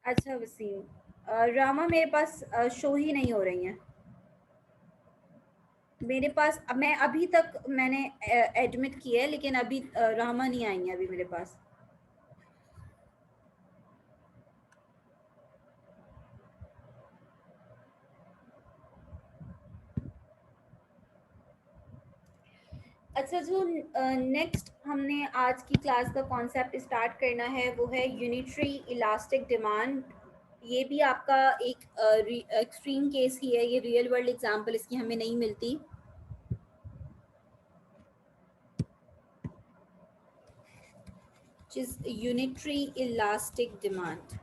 अच्छा वसीम, रामा मेरे पास शो ही नहीं हो रही हैं मेरे पास। मैं अभी तक मैंने एडमिट किया है, लेकिन अभी रामा नहीं आई है अभी मेरे पास। अच्छा, जो नेक्स्ट हमने आज की क्लास का कॉन्सेप्ट स्टार्ट करना है वो है यूनिटरी इलास्टिक डिमांड। ये भी आपका एक एक्सट्रीम केस ही है, ये रियल वर्ल्ड एग्जांपल इसकी हमें नहीं मिलती। which is unitary elastic demand।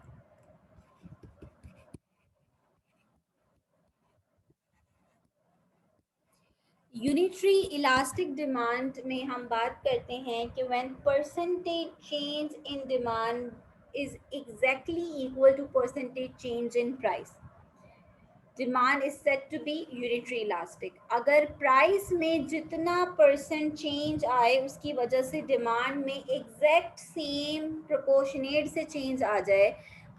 Unitary elastic demand में हम बात करते हैं कि when percentage change in demand is exactly equal to percentage change in price, demand is set to be unitary elastic. अगर प्राइस में जितना परसेंट चेंज आए उसकी वजह से डिमांड में एग्जैक्ट सेम प्रोपोर्शनेट से चेंज आ जाए,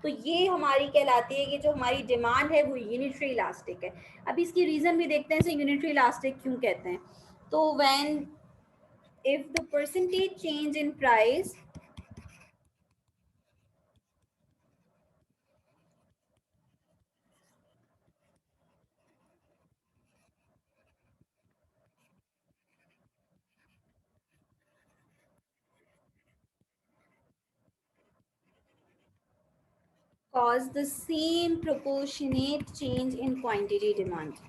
तो ये हमारी कहलाती है कि जो हमारी डिमांड है वो यूनिटरी इलास्टिक है। अब इसकी रीज़न भी देखते हैं इसे यूनिटरी इलास्टिक क्यों कहते हैं। तो when if the percentage change in price cause the same proportionate change in quantity demand,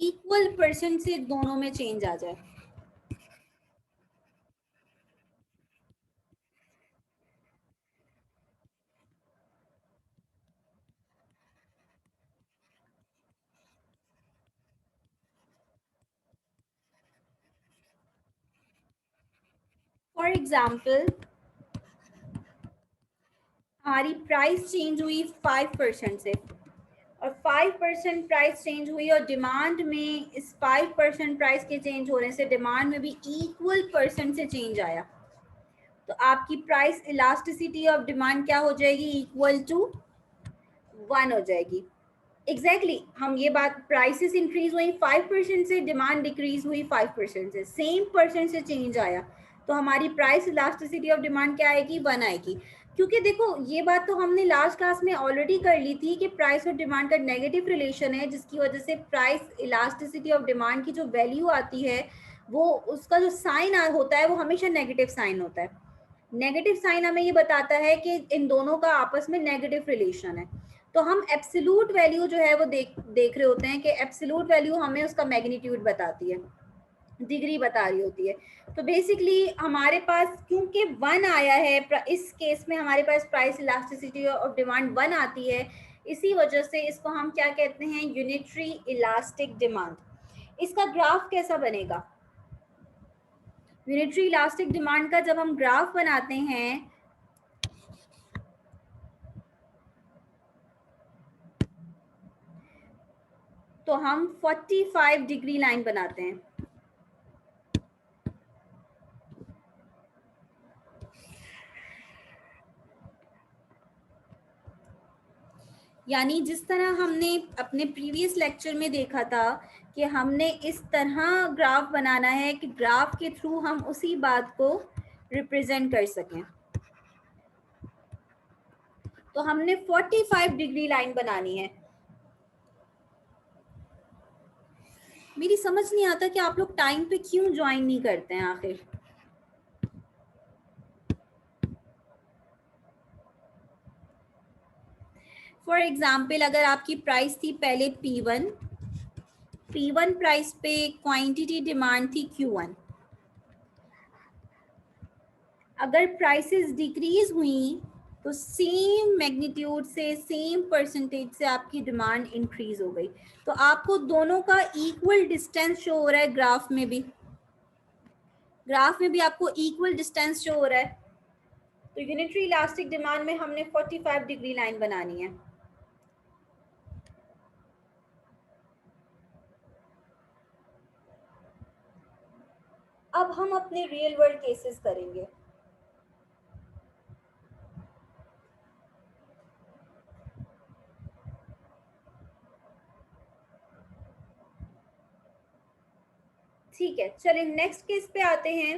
equal percent से दोनों में चेंज आ जाए। फॉर एग्जाम्पल, हमारी प्राइस चेंज हुई 5% से, और 5% प्राइस चेंज हुई और डिमांड में इस 5% प्राइस के चेंज होने से डिमांड में भी इक्वल परसेंट से चेंज आया, तो आपकी प्राइस इलास्टिसिटी ऑफ डिमांड क्या हो जाएगी? इक्वल टू 1 हो जाएगी। एग्जैक्टली हम ये बात, प्राइसेस इंक्रीज हुई 5% से, डिमांड डिक्रीज हुई 5% से, सेम परसेंट से चेंज आया, तो हमारी प्राइस इलास्टिसिटी ऑफ डिमांड क्या आएगी? 1 आएगी। क्योंकि देखो ये बात तो हमने लास्ट क्लास में ऑलरेडी कर ली थी कि प्राइस और डिमांड का नेगेटिव रिलेशन है, जिसकी वजह से प्राइस इलास्टिसिटी ऑफ डिमांड की जो वैल्यू आती है वो उसका जो साइन होता है वो हमेशा नेगेटिव साइन होता है। नेगेटिव साइन हमें ये बताता है कि इन दोनों का आपस में नेगेटिव रिलेशन है। तो हम एब्सोल्यूट वैल्यू जो है वो देख रहे होते हैं कि एब्सोल्यूट वैल्यू हमें उसका मैग्नीट्यूड बताती है, डिग्री बता रही होती है। तो बेसिकली हमारे पास क्योंकि 1 आया है, इस केस में हमारे पास प्राइस इलास्टिसिटी ऑफ डिमांड 1 आती है, इसी वजह से इसको हम क्या कहते हैं? Unitary elastic demand. इसका ग्राफ कैसा बनेगा? यूनिटरी इलास्टिक डिमांड का जब हम ग्राफ बनाते हैं तो हम 45 डिग्री लाइन बनाते हैं। यानी जिस तरह हमने अपने प्रीवियस लेक्चर में देखा था कि हमने इस तरह ग्राफ बनाना है कि ग्राफ के थ्रू हम उसी बात को रिप्रेजेंट कर सकें। तो हमने 45 डिग्री लाइन बनानी है। मेरी समझ नहीं आता कि आप लोग टाइम पे क्यों ज्वाइन नहीं करते हैं आखिर। फॉर एग्जाम्पल, अगर आपकी प्राइस थी पहले P1 प्राइस पे क्वांटिटी डिमांड थी Q1, अगर प्राइसेस डिक्रीज हुई तो सेम मैग्नीट्यूड से, सेम परसेंटेज से आपकी डिमांड इंक्रीज हो गई। तो आपको दोनों का इक्वल डिस्टेंस शो हो रहा है ग्राफ में भी, ग्राफ में भी आपको इक्वल डिस्टेंस शो हो रहा है। तो यूनिटरी इलास्टिक डिमांड में हमने 45 डिग्री लाइन बनानी है। अब हम अपने रियल वर्ल्ड केसेस करेंगे। ठीक है, चलिए नेक्स्ट केस पे आते हैं।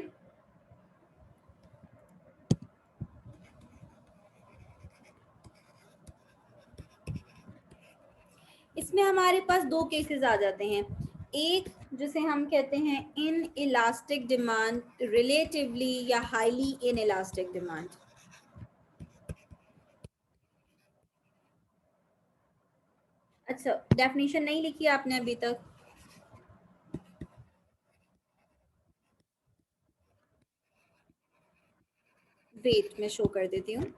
इसमें हमारे पास दो केसेस आ जाते हैं। एक जिसे हम कहते हैं इन इलास्टिक डिमांड, रिलेटिवली या हाईली इन इलास्टिक डिमांड। अच्छा, डेफिनेशन नहीं लिखी आपने अभी तक? वेट, मैं शो कर देती हूँ।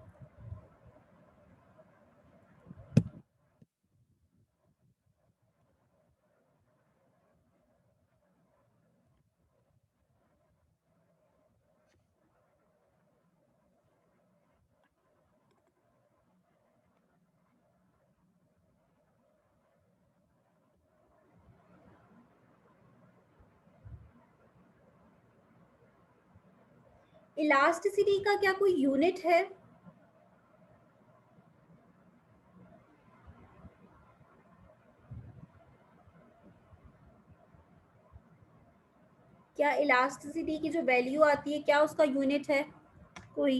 इलास्टिसिटी का क्या कोई यूनिट है? क्या इलास्टिसिटी की जो वैल्यू आती है, क्या उसका यूनिट है कोई?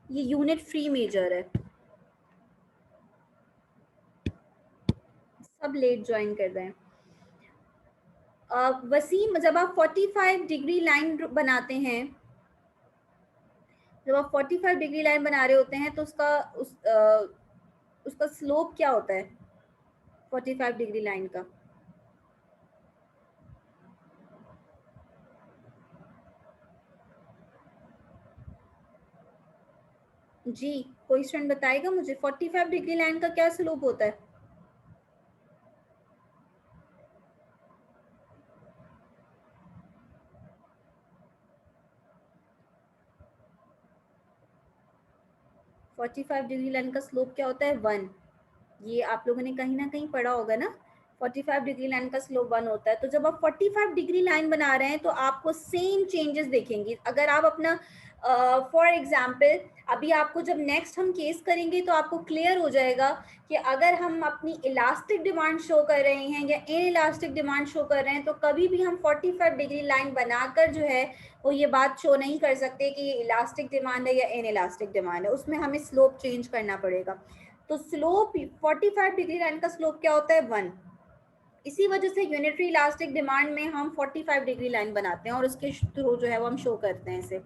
ये यूनिट फ्री मेजर है। सब लेट ज्वाइन कर रहे हैं। वसीम, जब आप 45 डिग्री लाइन बनाते हैं, जब आप 45 डिग्री लाइन बना रहे होते हैं तो उसका स्लोप क्या होता है 45 डिग्री लाइन का? जी, कोई स्टूडेंट बताएगा मुझे 45 डिग्री लाइन का क्या स्लोप होता है? फोर्टी फाइव डिग्री लाइन का स्लोप क्या होता है? 1। ये आप लोगों ने कहीं ना कहीं पढ़ा होगा ना। 45 डिग्री लाइन का स्लोप 1 होता है। तो जब आप 45 डिग्री लाइन बना रहे हैं तो आपको सेम चेंजेस देखेंगी। अगर आप अपना फॉर एग्जाम्पल, अभी आपको जब नेक्स्ट हम केस करेंगे तो आपको क्लियर हो जाएगा कि अगर हम अपनी इलास्टिक डिमांड शो कर रहे हैं या इन इलास्टिक डिमांड शो कर रहे हैं तो कभी भी हम 45 डिग्री लाइन बनाकर जो है वो ये बात शो नहीं कर सकते कि ये इलास्टिक डिमांड है या इन इलास्टिक डिमांड है। उसमें हमें स्लोप चेंज करना पड़ेगा। तो स्लोप 45 डिग्री लाइन का स्लोप क्या होता है? 1। इसी वजह से यूनिटरी इलास्टिक डिमांड में हम 45 डिग्री लाइन बनाते हैं और उसके थ्रू जो है वो हम शो करते हैं इसे।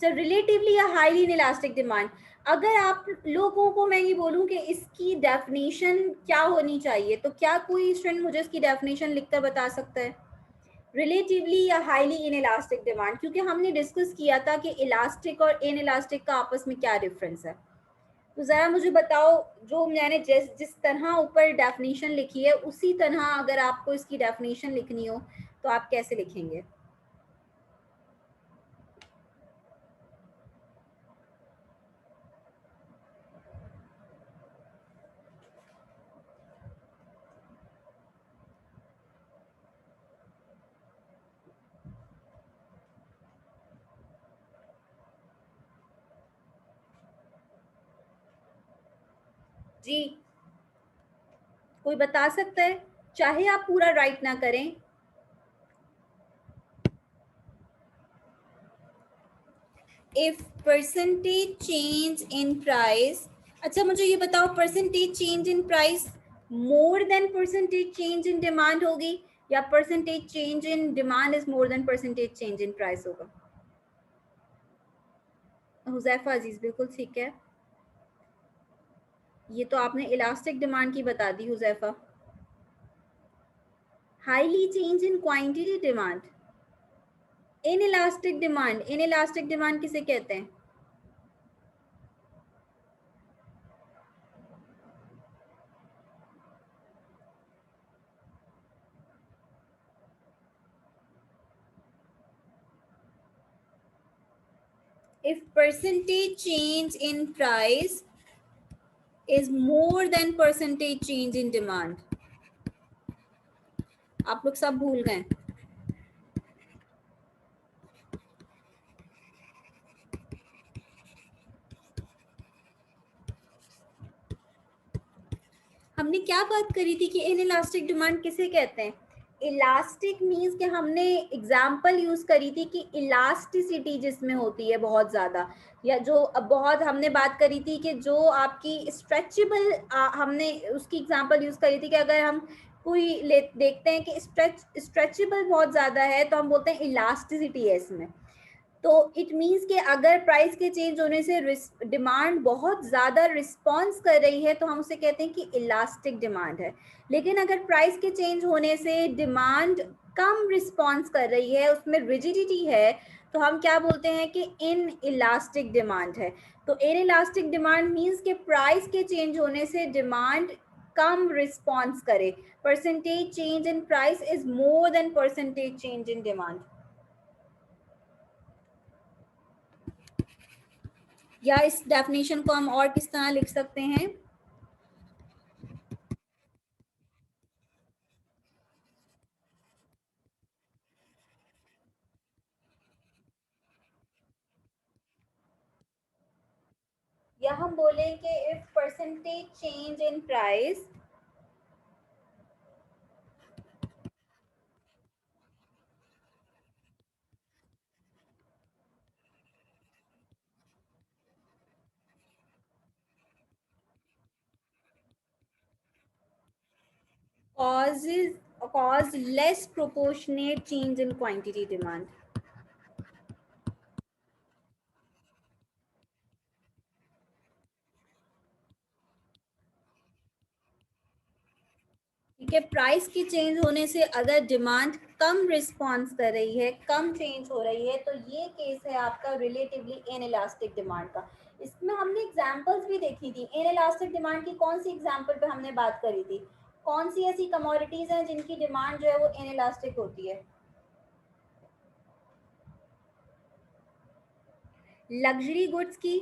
सो रिलेटिवली या हाईली इन इलास्टिक डिमांड, अगर आप लोगों को मैं ये बोलूं कि इसकी डेफिनेशन क्या होनी चाहिए, तो क्या कोई स्टूडेंट मुझे इसकी डेफिनेशन लिखकर बता सकता है? रिलेटिवली या हाईली इन इलास्टिक डिमांड, क्योंकि हमने डिस्कस किया था कि इलास्टिक और इन इलास्टिक का आपस में क्या डिफरेंस है। तो ज़रा मुझे बताओ, जो मैंने जिस जिस तरह ऊपर डेफिनेशन लिखी है उसी तरह अगर आपको इसकी डेफिनेशन लिखनी हो तो आप कैसे लिखेंगे? जी, कोई बता सकता है? चाहे आप पूरा राइट ना करें। If percentage change in price, अच्छा मुझे ये बताओ, percentage change in price more than percentage change in demand होगी या percentage change in demand is more than percentage change in price होगा? हुजैफा अजीज बिल्कुल ठीक है। ये तो आपने इलास्टिक डिमांड की बता दी Huzaifa. Highly change in quantity demand, inelastic demand, inelastic demand किसे कहते हैं? if percentage change in price is more than percentage change in demand, आप लोग सब भूल गए? हमने क्या बात करी थी कि इन इलास्टिक डिमांड किसे कहते हैं? इलास्टिक मीन्स कि हमने एग्जाम्पल यूज करी थी कि इलास्टिसिटी जिसमें होती है बहुत ज़्यादा, या जो अब बहुत हमने बात करी थी कि जो आपकी स्ट्रेचेबल, हमने उसकी एग्जाम्पल यूज करी थी कि अगर हम कोई देखते हैं कि स्ट्रेचेबल बहुत ज़्यादा है तो हम बोलते हैं इलास्टिसिटी है इसमें। तो इट मीन्स कि अगर प्राइस के चेंज होने से डिमांड बहुत ज़्यादा रिस्पॉन्स कर रही है तो हम उसे कहते हैं कि इलास्टिक डिमांड है। लेकिन अगर प्राइस के चेंज होने से डिमांड कम रिस्पॉन्स कर रही है, उसमें रिजिडिटी है, तो हम क्या बोलते हैं कि इन इलास्टिक डिमांड है। तो इन इलास्टिक डिमांड मीन्स कि प्राइस के चेंज होने से डिमांड कम रिस्पॉन्स करे। Percentage change in price is more than percentage change in demand. या इस डेफिनेशन को हम और किस तरह लिख सकते हैं? या हम बोलें कि if percentage change in price causes cause less proportionate change in quantity demand। ठीक है, प्राइस की चेंज होने से अगर डिमांड कम रिस्पॉन्स कर रही है, कम चेंज हो रही है, तो ये केस है आपका रिलेटिवली इन इलास्टिक डिमांड का। इसमें हमने एग्जांपल्स भी देखी थी। इन इलास्टिक डिमांड की कौन सी एग्जांपल पे हमने बात करी थी? कौन सी ऐसी कमोडिटीज हैं जिनकी डिमांड जो है वो इन इलास्टिक होती है? लग्जरी गुड्स की,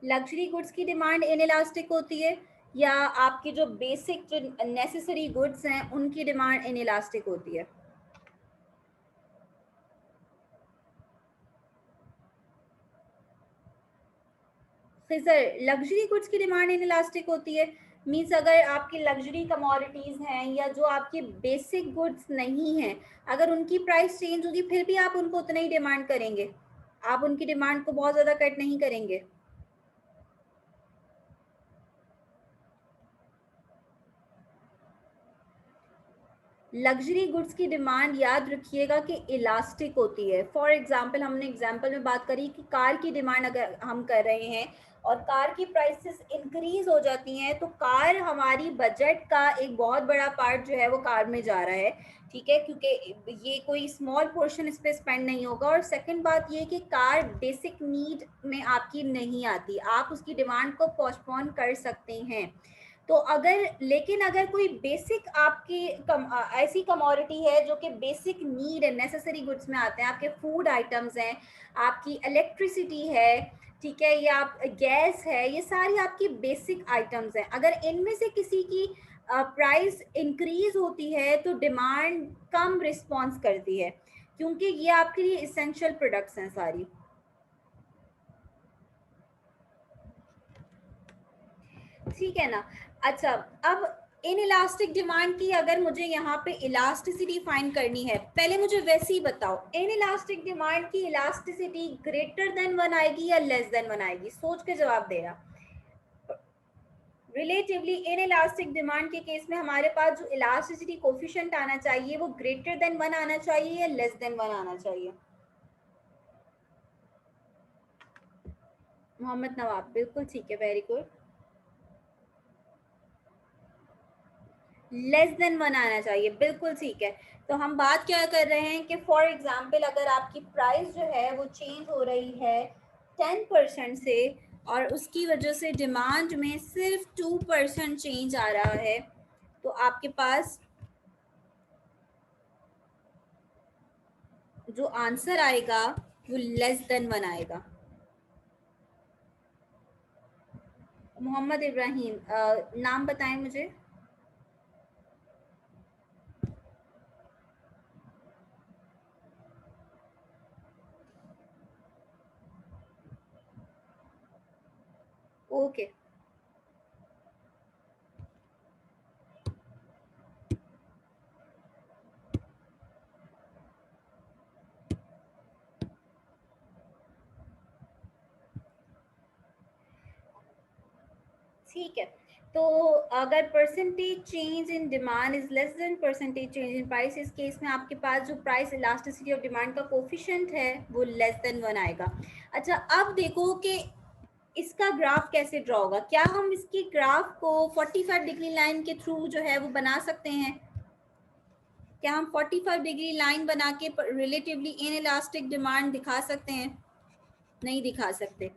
लग्जरी गुड्स की डिमांड इनइलास्टिक होती है, या आपकी जो बेसिक जो नेसेसरी गुड्स हैं उनकी डिमांड इनइलास्टिक होती है? खिजर, लग्जरी गुड्स की डिमांड इनइलास्टिक होती है। मीन्स अगर आपकी लग्जरी कमोडिटीज हैं या जो आपकी बेसिक गुड्स नहीं हैं, अगर उनकी प्राइस चेंज होगी फिर भी आप उनको उतना ही डिमांड करेंगे, आप उनकी डिमांड को बहुत ज़्यादा कट नहीं करेंगे। लग्जरी गुड्स की डिमांड याद रखिएगा कि इलास्टिक होती है। फॉर एग्जांपल, हमने एग्जांपल में बात करी कि कार की डिमांड अगर हम कर रहे हैं और कार की प्राइसेस इंक्रीज हो जाती हैं, तो कार हमारी बजट का एक बहुत बड़ा पार्ट जो है वो कार में जा रहा है। ठीक है, क्योंकि ये कोई स्मॉल पोर्शन इस पर स्पेंड नहीं होगा। और सेकंड बात ये कि कार बेसिक नीड में आपकी नहीं आती, आप उसकी डिमांड को पोस्टपोन कर सकते हैं। तो अगर, लेकिन अगर कोई बेसिक आपकी ऐसी कमोडिटी है जो कि बेसिक नीड है, नेसेसरी गुड्स में आते हैं, आपके फूड आइटम्स हैं, आपकी इलेक्ट्रिसिटी है, ठीक है, या आप गैस है, ये सारी आपकी बेसिक आइटम्स हैं, अगर इनमें से किसी की प्राइस इंक्रीज होती है तो डिमांड कम रिस्पॉन्स करती है, क्योंकि ये आपके लिए इसेंशियल प्रोडक्ट्स हैं सारी। ठीक है ना? अच्छा, अब इन इलास्टिक डिमांड की अगर मुझे यहाँ पे इलास्टिसिटी फाइंड करनी है, पहले मुझे वैसे ही बताओ, इन इलास्टिक डिमांड की इलास्टिसिटी ग्रेटर देन वन आएगी या लेस देन वन आएगी? सोच के जवाब देना। रिलेटिवली इन इलास्टिक डिमांड के केस में हमारे पास जो इलास्टिसिटी कोफिशिएंट आना चाहिए वो ग्रेटर देन वन आना चाहिए या लेस देन वन आना चाहिए? मोहम्मद नवाब, बिल्कुल ठीक है, very good. Less than one आना चाहिए, बिल्कुल ठीक है। तो हम बात क्या कर रहे हैं कि फॉर एग्जाम्पल अगर आपकी प्राइस जो है वो चेंज हो रही है 10% से, और उसकी वजह से डिमांड में सिर्फ 2% चेंज आ रहा है, तो आपके पास जो आंसर आएगा वो लेस देन वन आएगा। मोहम्मद इब्राहिम, नाम बताएं मुझे। ओके, ठीक है, तो अगर percentage change in demand is less than percentage change in price, इस केस में आपके पास जो प्राइस इलास्टिसिटी ऑफ डिमांड का कोफिशिएंट है वो लेस देन 1 आएगा। अच्छा, अब देखो कि इसका ग्राफ कैसे ड्रॉ होगा। क्या हम इसके ग्राफ को 45 डिग्री लाइन के थ्रू जो है वो बना सकते हैं? क्या हम 45 डिग्री लाइन बना के रिलेटिवली इन इलास्टिक डिमांड दिखा सकते हैं? नहीं दिखा सकते।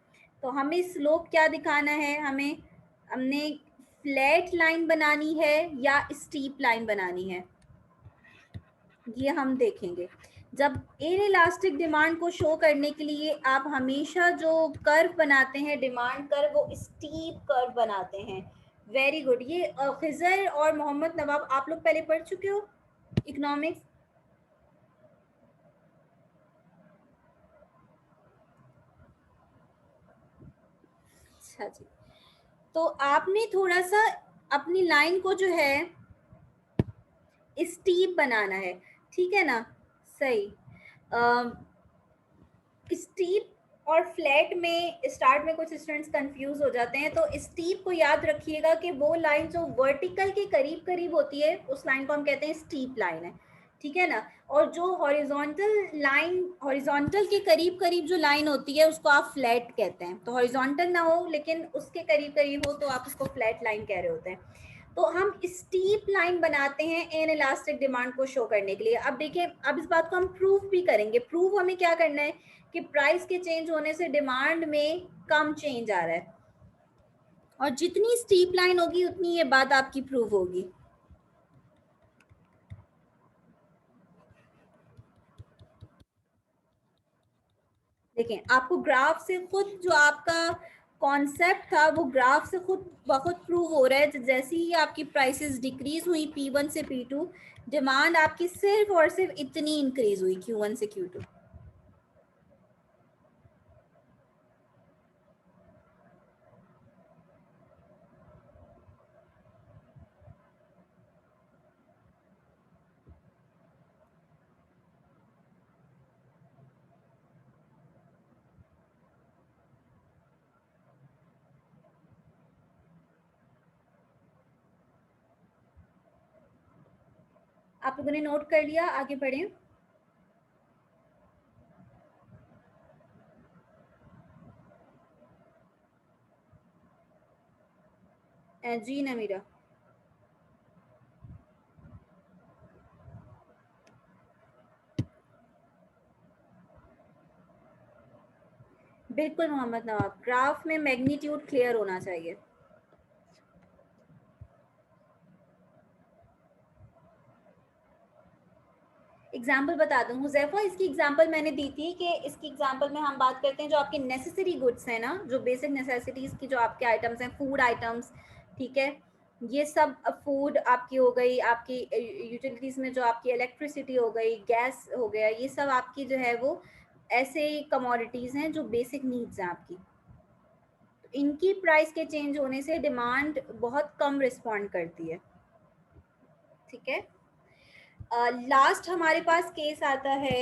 तो हमें स्लोप क्या दिखाना है, हमने फ्लैट लाइन बनानी है या स्टीप लाइन बनानी है, ये हम देखेंगे। जब इन इलास्टिक डिमांड को शो करने के लिए आप हमेशा जो कर्व बनाते हैं, डिमांड कर्व, वो स्टीप कर्व बनाते हैं। Very good. ये खिजर और मोहम्मद नवाब आप लोग पहले पढ़ चुके हो इकोनॉमिक्स? अच्छा जी, तो आपने थोड़ा सा अपनी लाइन को जो है स्टीप बनाना है, ठीक है ना? सही। स्टीप और फ्लैट में स्टार्ट में कुछ स्टूडेंट्स कंफ्यूज हो जाते हैं, तो स्टीप को याद रखिएगा कि वो लाइन जो वर्टिकल के करीब करीब होती है उस लाइन को हम कहते हैं स्टीप लाइन है, ठीक है ना? और जो हॉरिजॉन्टल लाइन, हॉरिजॉन्टल के करीब करीब जो लाइन होती है उसको आप फ्लैट कहते हैं। तो हॉरिजॉन्टल ना हो लेकिन उसके करीब करीब हो तो आप उसको फ्लैट लाइन कह रहे होते हैं। तो हम स्टीप लाइन बनाते हैं इन इलास्टिक डिमांड को शो करने के लिए। अब देखिए, अब इस बात को हम प्रूव भी करेंगे। प्रूव हमें क्या करना है कि प्राइस के चेंज होने से डिमांड में कम चेंज आ रहा है, और जितनी स्टीप लाइन होगी उतनी ये बात आपकी प्रूव होगी। देखें, आपको ग्राफ से खुद जो आपका कॉन्सेप्ट था वो ग्राफ से खुद बहुत प्रूव हो रहा है। जैसे ही आपकी प्राइसेस डिक्रीज हुई P1 से P2, डिमांड आपकी सिर्फ और सिर्फ इतनी इंक्रीज हुई Q1 से Q2। आप लोगों ने नोट कर लिया? आगे बढ़ें। जी नमीरा। बिल्कुल मोहम्मद नवाब, ग्राफ में मैग्नीट्यूड क्लियर होना चाहिए। एग्जाम्पल बता दूँ हुजैफा, इसकी एग्जाम्पल मैंने दी थी कि इसकी एग्जाम्पल में हम बात करते हैं जो आपके नेसेसरी गुड्स हैं ना, जो बेसिक नेसेसिटीज़ की जो आपके आइटम्स हैं, फूड आइटम्स, ठीक है? ये सब फूड आपकी हो गई, आपकी यूटिलिटीज़ में जो आपकी इलेक्ट्रिसिटी हो गई, गैस हो गया, ये सब आपकी जो है वो ऐसे कमोडिटीज़ हैं जो बेसिक नीड्स हैं आपकी। तो इनकी प्राइस के चेंज होने से डिमांड बहुत कम रिस्पॉन्ड करती है, ठीक है? लास्ट हमारे पास केस आता है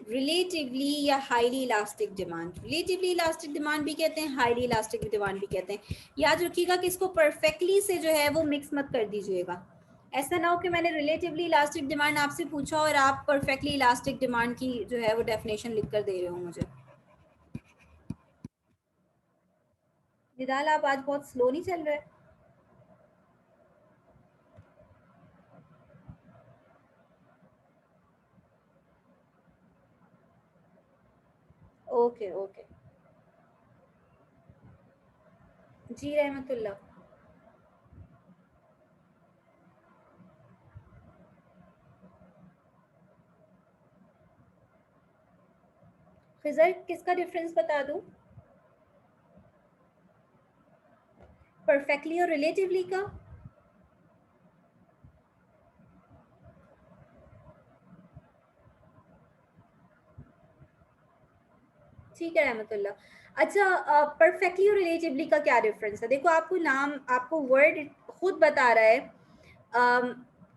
रिलेटिवली या highly elastic demand. Relatively elastic demand भी कहते हैं, हाईली इलास्टिक डिमांड भी कहते हैं। याद रखिएगा कि इसको परफेक्टली से जो है वो मिक्स मत कर दीजिएगा। ऐसा ना हो कि मैंने रिलेटिवली इलास्टिक डिमांड आपसे पूछा और आप परफेक्टली इलास्टिक डिमांड की जो है वो डेफिनेशन लिख कर दे रहे हो मुझे। निदाल, आप आज बहुत स्लो नहीं चल रहे? Okay okay. जी रहमतुल्लाह। फिजर किसका डिफरेंस बता दूं? परफेक्टली और रिलेटिवली का? ठीक है रहमतुल्ला। अच्छा, परफेक्टली और रिलेटिवली का क्या डिफरेंस है? देखो, आपको नाम, आपको वर्ड खुद बता रहा है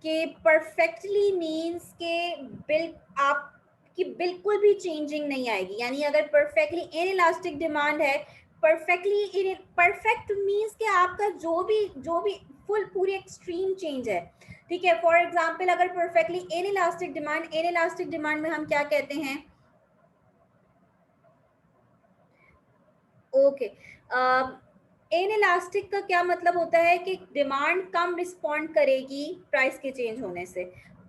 कि परफेक्टली मीन्स के आपकी बिल्कुल भी चेंजिंग नहीं आएगी। यानी अगर परफेक्टली इन इलास्टिक डिमांड है, परफेक्ट मीन्स कि आपका जो भी फुल पूरी एक्सट्रीम चेंज है, ठीक है। फॉर एग्जाम्पल अगर परफेक्टली इन इलास्टिक डिमांड में हम क्या कहते हैं, ओके, इन इलास्टिक का क्या मतलब होता है कि डिमांड कम रिस्पॉन्ड करेगी प्राइस के चेंज होने से।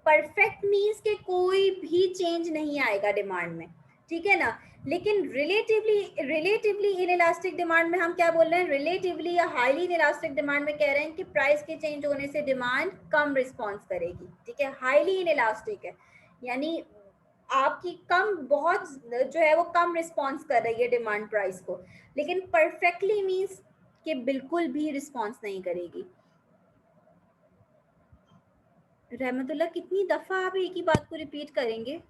परफेक्ट मीन्स के कोई भी चेंज नहीं आएगा डिमांड में, ठीक है ना। लेकिन रिलेटिवली इन इलास्टिक डिमांड में हम क्या बोल रहे हैं, रिलेटिवली या हाईली इन इलास्टिक डिमांड में कह रहे हैं कि प्राइस के चेंज होने से डिमांड कम रिस्पॉन्स करेगी, ठीक है। हाईली इन इलास्टिक है यानी आपकी कम बहुत जो है वो कम रिस्पॉन्स कर रही है डिमांड प्राइस को। लेकिन परफेक्टली मीन्स कि बिल्कुल भी रिस्पॉन्स नहीं करेगी। रहमतुल्लाह कितनी दफा आप एक ही बात को रिपीट करेंगे?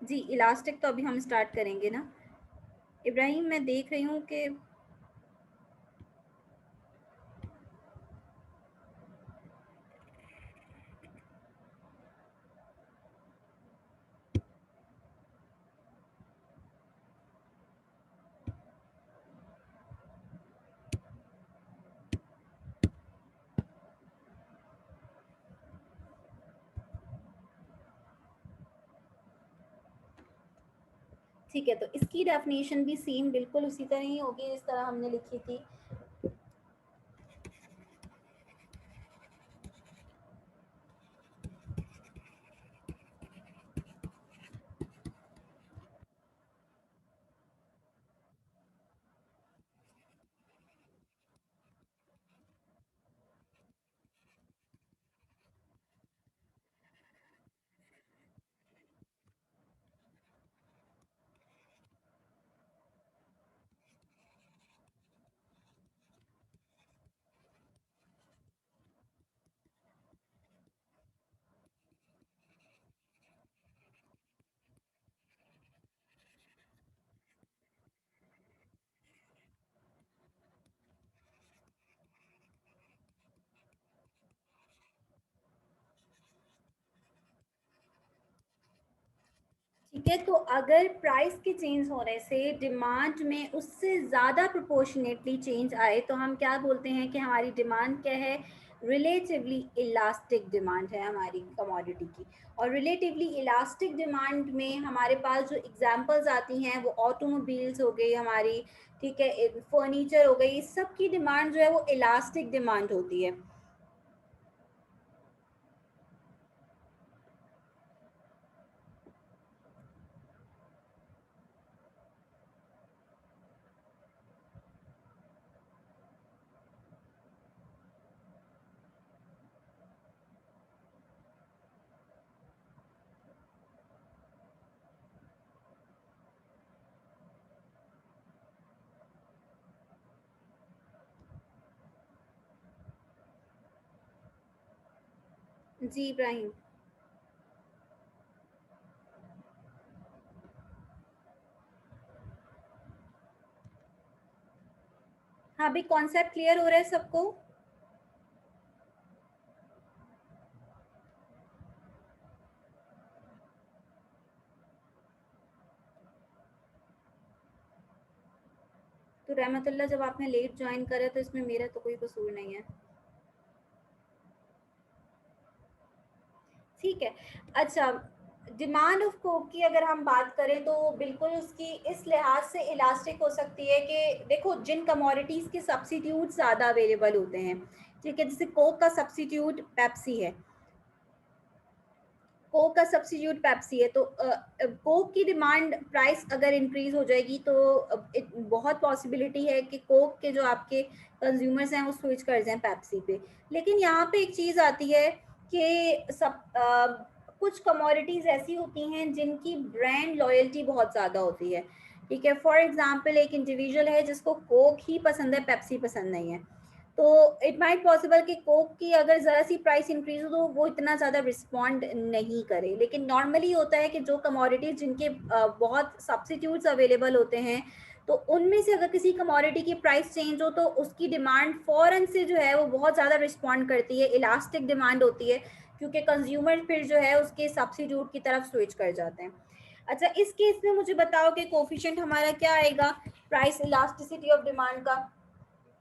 जी इलास्टिक तो अभी हम स्टार्ट करेंगे ना। इब्राहिम मैं देख रही हूँ कि ठीक है, तो इसकी डेफिनेशन भी सेम बिल्कुल उसी तरह ही होगी जिस तरह हमने लिखी थी। ठीक है, तो अगर प्राइस के चेंज होने से डिमांड में उससे ज़्यादा प्रोपोर्शनेटली चेंज आए तो हम क्या बोलते हैं कि हमारी डिमांड क्या है, रिलेटिवली इलास्टिक डिमांड है हमारी कमोडिटी की। और रिलेटिवली इलास्टिक डिमांड में हमारे पास जो एग्जांपल्स आती हैं वो ऑटोमोबाइल्स हो गई हमारी, ठीक है, फर्नीचर हो गई, इस सब की डिमांड जो है वो इलास्टिक डिमांड होती है। जी इब्राहिम। हाँ अभी कॉन्सेप्ट क्लियर हो रहा है सबको? तो रहमतुल्लाह जब आपने लेट ज्वाइन करा तो इसमें मेरा तो कोई कसूर नहीं है। ठीक है। अच्छा, डिमांड ऑफ कोक की अगर हम बात करें तो बिल्कुल उसकी इस लिहाज से इलास्टिक हो सकती है कि देखो जिन कमोडिटीज़ के सब्सिट्यूट ज़्यादा अवेलेबल होते हैं, ठीक है, जैसे कोक का सब्सिट्यूट पेप्सी है, कोक का सब्सिट्यूट पेप्सी है, तो कोक की डिमांड प्राइस अगर इंक्रीज हो जाएगी तो बहुत पॉसिबिलिटी है कि कोक के जो आपके कंज्यूमर्स हैं वो स्विच कर जाएं पेप्सी पे। लेकिन यहाँ पे एक चीज़ आती है कि कुछ कमोडिटीज़ ऐसी होती हैं जिनकी ब्रांड लॉयल्टी बहुत ज़्यादा होती है, ठीक है। फॉर एग्जांपल एक इंडिविजुअल है जिसको कोक ही पसंद है, पेप्सी पसंद नहीं है, तो इट माइट पॉसिबल कि कोक की अगर ज़रा सी प्राइस इंक्रीज हो तो वो इतना ज़्यादा रिस्पॉन्ड नहीं करे। लेकिन नॉर्मली होता है कि जो कमोडिटीज़ जिनके बहुत सब्सिट्यूट्स अवेलेबल होते हैं, तो उनमें से अगर किसी कमोडिटी की प्राइस चेंज हो तो उसकी डिमांड फ़ौरन से जो है वो बहुत ज़्यादा रिस्पॉन्ड करती है, इलास्टिक डिमांड होती है, क्योंकि कंज्यूमर फिर जो है उसके सब्सिट्यूट की तरफ स्विच कर जाते हैं। अच्छा, इस केस में मुझे बताओ कि कोफिशिएंट हमारा क्या आएगा प्राइस इलास्टिसिटी ऑफ डिमांड का।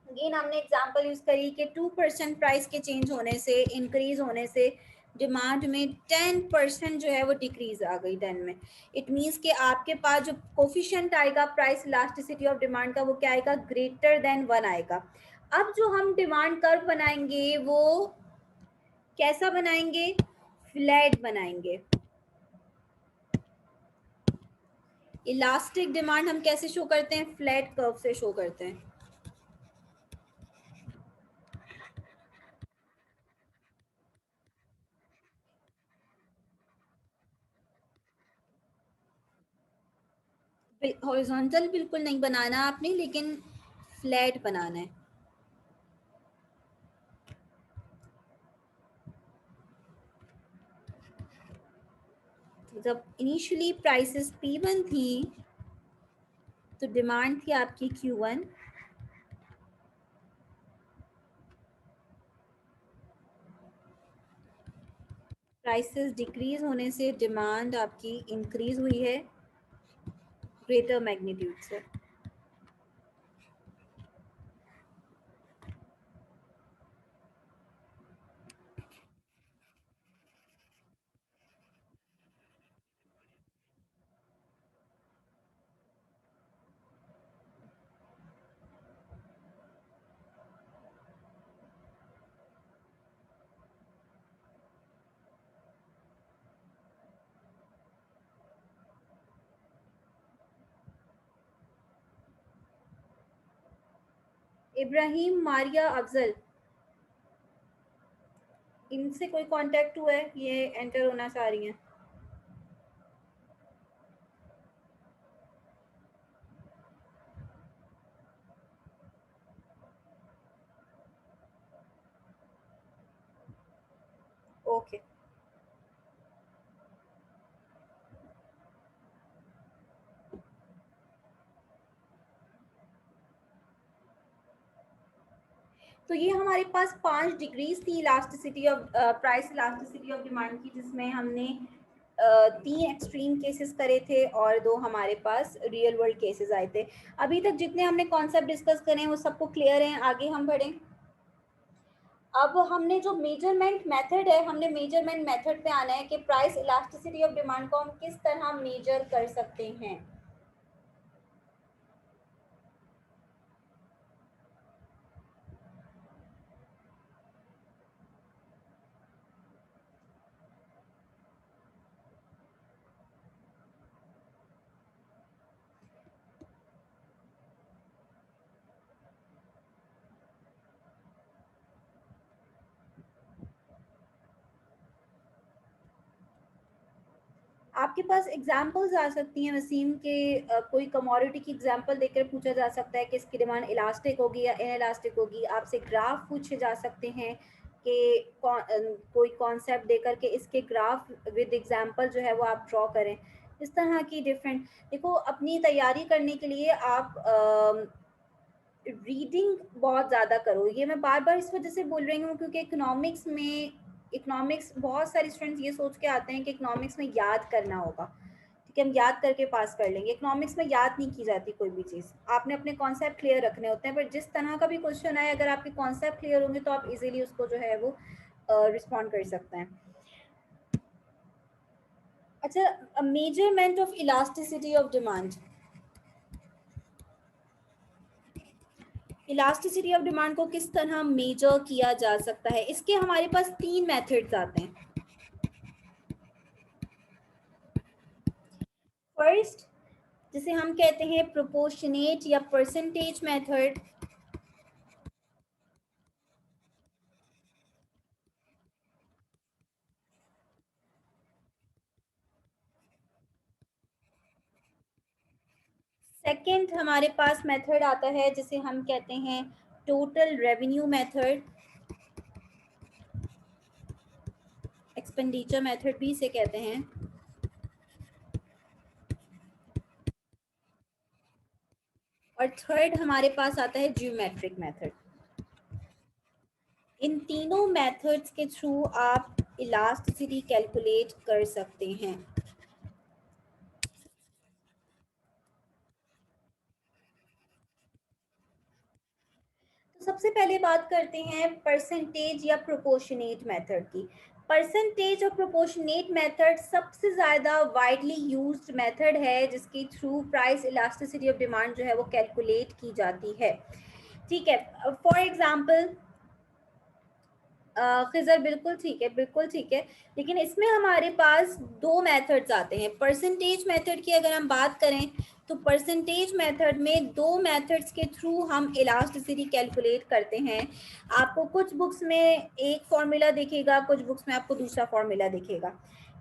अगेन हमने एग्जांपल यूज करी कि 2% प्राइस के चेंज होने से, इंक्रीज होने से डिमांड में 10% जो है वो डिक्रीज आ गई 10 में। इट मीन्स कि आपके पास जो कोफिशिएंट आएगा प्राइस इलास्टिसिटी ऑफ डिमांड का वो क्या आएगा, ग्रेटर देन 1 आएगा। अब जो हम डिमांड कर्व बनाएंगे वो कैसा बनाएंगे, फ्लैट बनाएंगे। इलास्टिक डिमांड हम कैसे शो करते हैं, फ्लैट कर्व से शो करते हैं। हॉरिजॉन्टल बिल्कुल नहीं बनाना आपने, लेकिन फ्लैट बनाना है। जब इनिशियली प्राइसेस P1 थी तो डिमांड थी आपकी Q1, प्राइसेस डिक्रीज होने से डिमांड आपकी इंक्रीज हुई है ग्रेटर मैग्नीट्यूड से। इब्राहिम, मारिया, अफजल, इनसे कोई कांटेक्ट हुआ है, ये एंटर होना चाह रही हैं। ओके, तो ये हमारे पास 5 डिग्रीज थी elasticity of price elasticity of demand की, जिसमें हमने 3 एक्सट्रीम केसेस करे थे और 2 हमारे पास रियल वर्ल्ड केसेस आए थे। अभी तक जितने हमने कॉन्सेप्ट डिस्कस करे हैं वो सबको क्लियर हैं, आगे हम बढ़ें। अब हमने जो मेजरमेंट मेथड है, हमने मेजरमेंट मेथड पे आना है कि प्राइस इलास्टिसिटी ऑफ डिमांड को हम किस तरह मेजर कर सकते हैं। आपके पास एग्जाम्पल्स आ सकती हैं वसीम के, कोई कमोडिटी की एग्जाम्पल देकर पूछा जा सकता है कि इसकी डिमांड इलास्टिक होगी या इनइलास्टिक होगी। आपसे ग्राफ पूछे जा सकते हैं कि कोई कॉन्सेप्ट देकर के इसके ग्राफ विद एग्जाम्पल जो है वो आप ड्रॉ करें। इस तरह की डिफरेंट, देखो अपनी तैयारी करने के लिए आप रीडिंग बहुत ज़्यादा करो। ये मैं बार बार इस वजह से बोल रही हूँ क्योंकि इकोनॉमिक्स बहुत सारे स्टूडेंट्स ये सोच के आते हैं कि इकोनॉमिक्स में याद करना होगा, ठीक है, हम याद करके पास कर लेंगे। इकोनॉमिक्स में याद नहीं की जाती कोई भी चीज़, आपने अपने कॉन्सेप्ट क्लियर रखने होते हैं। पर जिस तरह का भी क्वेश्चन आए, अगर आपके कॉन्सेप्ट क्लियर होंगे तो आप इजीली उसको जो है वो रिस्पॉन्ड कर सकते हैं। अच्छा, measurement of elasticity of demand, elasticity of demand को किस तरह मेजर किया जा सकता है, इसके हमारे पास 3 मेथड्स आते हैं। फर्स्ट, जिसे हम कहते हैं प्रोपोर्शनेट या परसेंटेज मेथड। सेकंड हमारे पास मेथड आता है जिसे हम कहते हैं total revenue method, expenditure method भी इसे कहते हैं। और थर्ड हमारे पास आता है ज्योमेट्रिक मेथड। इन तीनों मेथड्स के थ्रू आप इलास्टिसिटी कैलकुलेट कर सकते हैं। सबसे पहले बात करते हैं परसेंटेज या प्रोपोर्शनेट मेथड की। परसेंटेज और प्रोपोर्शनेट मेथड सबसे ज़्यादा वाइडली यूज्ड मेथड है जिसके through price elasticity of demand जो है वो कैलकुलेट की जाती है। ठीक है, फॉर एग्जांपल खिज़र बिल्कुल ठीक है, बिल्कुल ठीक है। लेकिन इसमें हमारे पास दो मेथड्स आते हैं। परसेंटेज मेथड की अगर हम बात करें तो परसेंटेज मेथड में दो मेथड्स के थ्रू हम इलास्टिसिटी कैलकुलेट करते हैं। आपको कुछ बुक्स में एक फॉर्मूला दिखेगा, कुछ बुक्स में आपको दूसरा फॉर्मूला दिखेगा।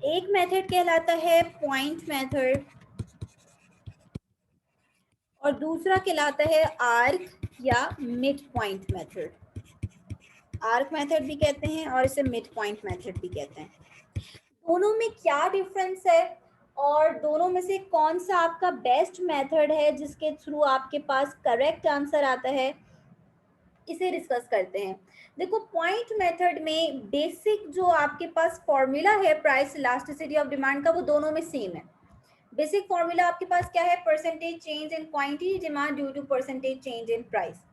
एक मेथड कहलाता है पॉइंट मेथड और दूसरा कहलाता है आर्क या mid point method. Arc method भी कहते हैं और इसे मिड पॉइंट मेथड भी कहते हैं। दोनों में क्या डिफरेंस है और दोनों में से कौन सा आपका बेस्ट मेथड है जिसके थ्रू आपके पास करेक्ट आंसर आता है, इसे डिस्कस करते हैं। देखो, पॉइंट मेथड में बेसिक जो आपके पास फॉर्मूला है प्राइस इलास्टिसिटी ऑफ डिमांड का, वो दोनों में सेम है। बेसिक फॉर्मूला आपके पास क्या है? Percentage change in quantity demand due to percentage change in price.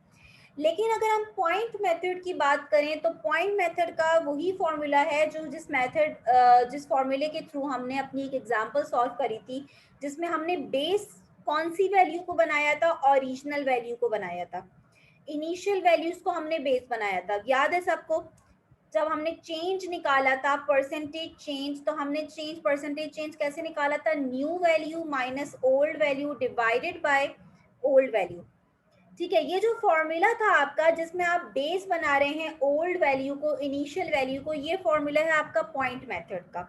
लेकिन अगर हम पॉइंट मेथड की बात करें तो पॉइंट मेथड का वही फॉर्मूला है जो जिस फॉर्मूले के थ्रू हमने अपनी एक एग्जांपल सॉल्व करी थी, जिसमें हमने बेस कौन सी वैल्यू को बनाया था? ओरिजिनल वैल्यू को बनाया था। इनिशियल वैल्यूज को हमने बेस बनाया था, याद है सबको? जब हमने चेंज निकाला था परसेंटेज चेंज, तो हमने परसेंटेज चेंज कैसे निकाला था? New value minus old value divided by old value. ठीक है, ये जो फॉर्मूला था आपका जिसमें आप बेस बना रहे हैं ओल्ड वैल्यू को, इनिशियल वैल्यू को, ये फॉर्मूला है आपका पॉइंट मेथड का।